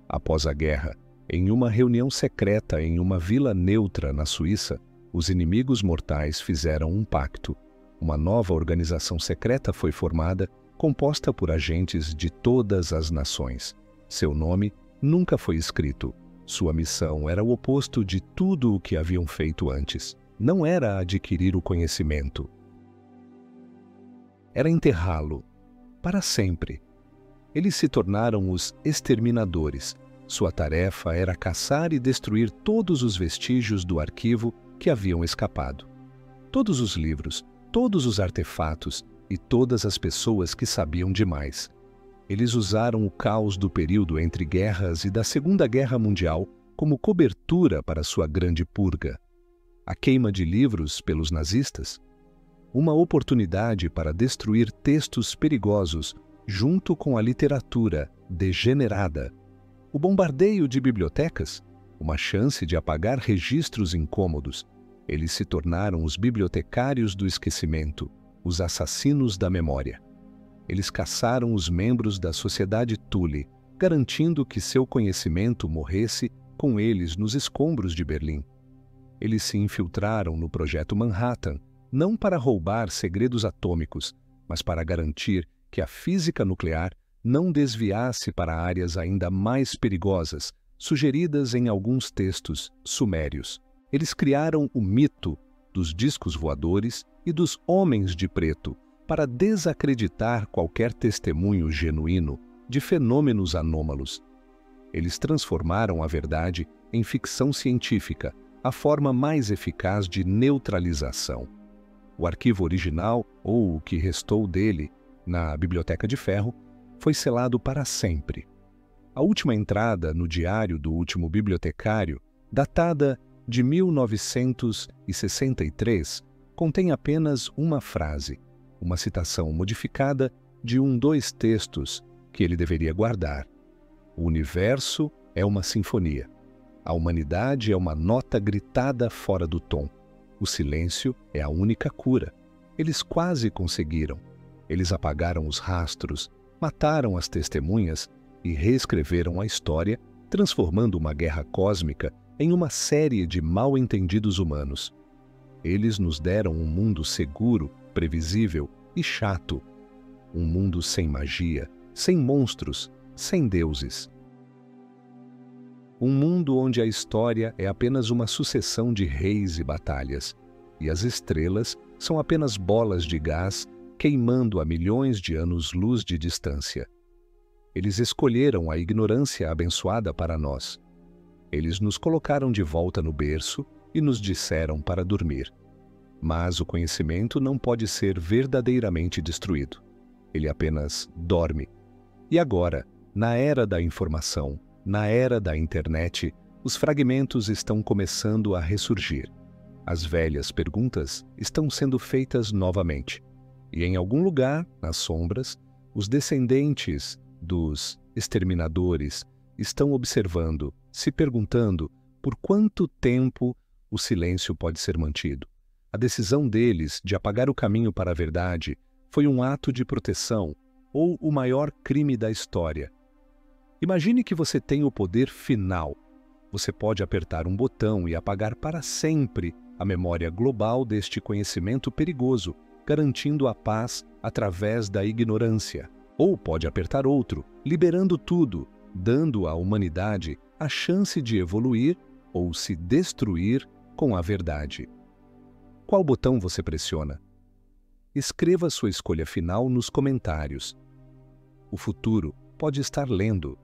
Após a guerra, em uma reunião secreta em uma vila neutra na Suíça, os inimigos mortais fizeram um pacto. Uma nova organização secreta foi formada, composta por agentes de todas as nações. Seu nome nunca foi escrito. Sua missão era o oposto de tudo o que haviam feito antes. Não era adquirir o conhecimento. Era enterrá-lo para sempre. Eles se tornaram os exterminadores. Sua tarefa era caçar e destruir todos os vestígios do arquivo que haviam escapado. Todos os livros, todos os artefatos e todas as pessoas que sabiam demais. Eles usaram o caos do período entre guerras e da Segunda Guerra Mundial como cobertura para sua grande purga. A queima de livros pelos nazistas? Uma oportunidade para destruir textos perigosos junto com a literatura degenerada. O bombardeio de bibliotecas? Uma chance de apagar registros incômodos. Eles se tornaram os bibliotecários do esquecimento, os assassinos da memória. Eles caçaram os membros da sociedade Thule, garantindo que seu conhecimento morresse com eles nos escombros de Berlim. Eles se infiltraram no Projeto Manhattan, não para roubar segredos atômicos, mas para garantir que a física nuclear não desviasse para áreas ainda mais perigosas, sugeridas em alguns textos sumérios. Eles criaram o mito dos discos voadores e dos homens de preto para desacreditar qualquer testemunho genuíno de fenômenos anômalos. Eles transformaram a verdade em ficção científica, a forma mais eficaz de neutralização. O arquivo original, ou o que restou dele, na Biblioteca de Ferro, foi selado para sempre. A última entrada no diário do último bibliotecário, datada de 1963, contém apenas uma frase, uma citação modificada de dois textos que ele deveria guardar. O universo é uma sinfonia. A humanidade é uma nota gritada fora do tom. O silêncio é a única cura. Eles quase conseguiram. Eles apagaram os rastros, mataram as testemunhas e reescreveram a história, transformando uma guerra cósmica em uma série de mal-entendidos humanos. Eles nos deram um mundo seguro, previsível e chato. Um mundo sem magia, sem monstros, sem deuses. Um mundo onde a história é apenas uma sucessão de reis e batalhas, e as estrelas são apenas bolas de gás queimando a milhões de anos-luz de distância. Eles escolheram a ignorância abençoada para nós. Eles nos colocaram de volta no berço e nos disseram para dormir. Mas o conhecimento não pode ser verdadeiramente destruído. Ele apenas dorme. E agora, na era da informação, na era da internet, os fragmentos estão começando a ressurgir. As velhas perguntas estão sendo feitas novamente. E em algum lugar, nas sombras, os descendentes dos exterminadores estão observando, se perguntando por quanto tempo o silêncio pode ser mantido. A decisão deles de apagar o caminho para a verdade foi um ato de proteção ou o maior crime da história. Imagine que você tem o poder final. Você pode apertar um botão e apagar para sempre a memória global deste conhecimento perigoso, garantindo a paz através da ignorância. Ou pode apertar outro, liberando tudo, dando à humanidade a chance de evoluir ou se destruir com a verdade. Qual botão você pressiona? Escreva sua escolha final nos comentários. O futuro pode estar lendo.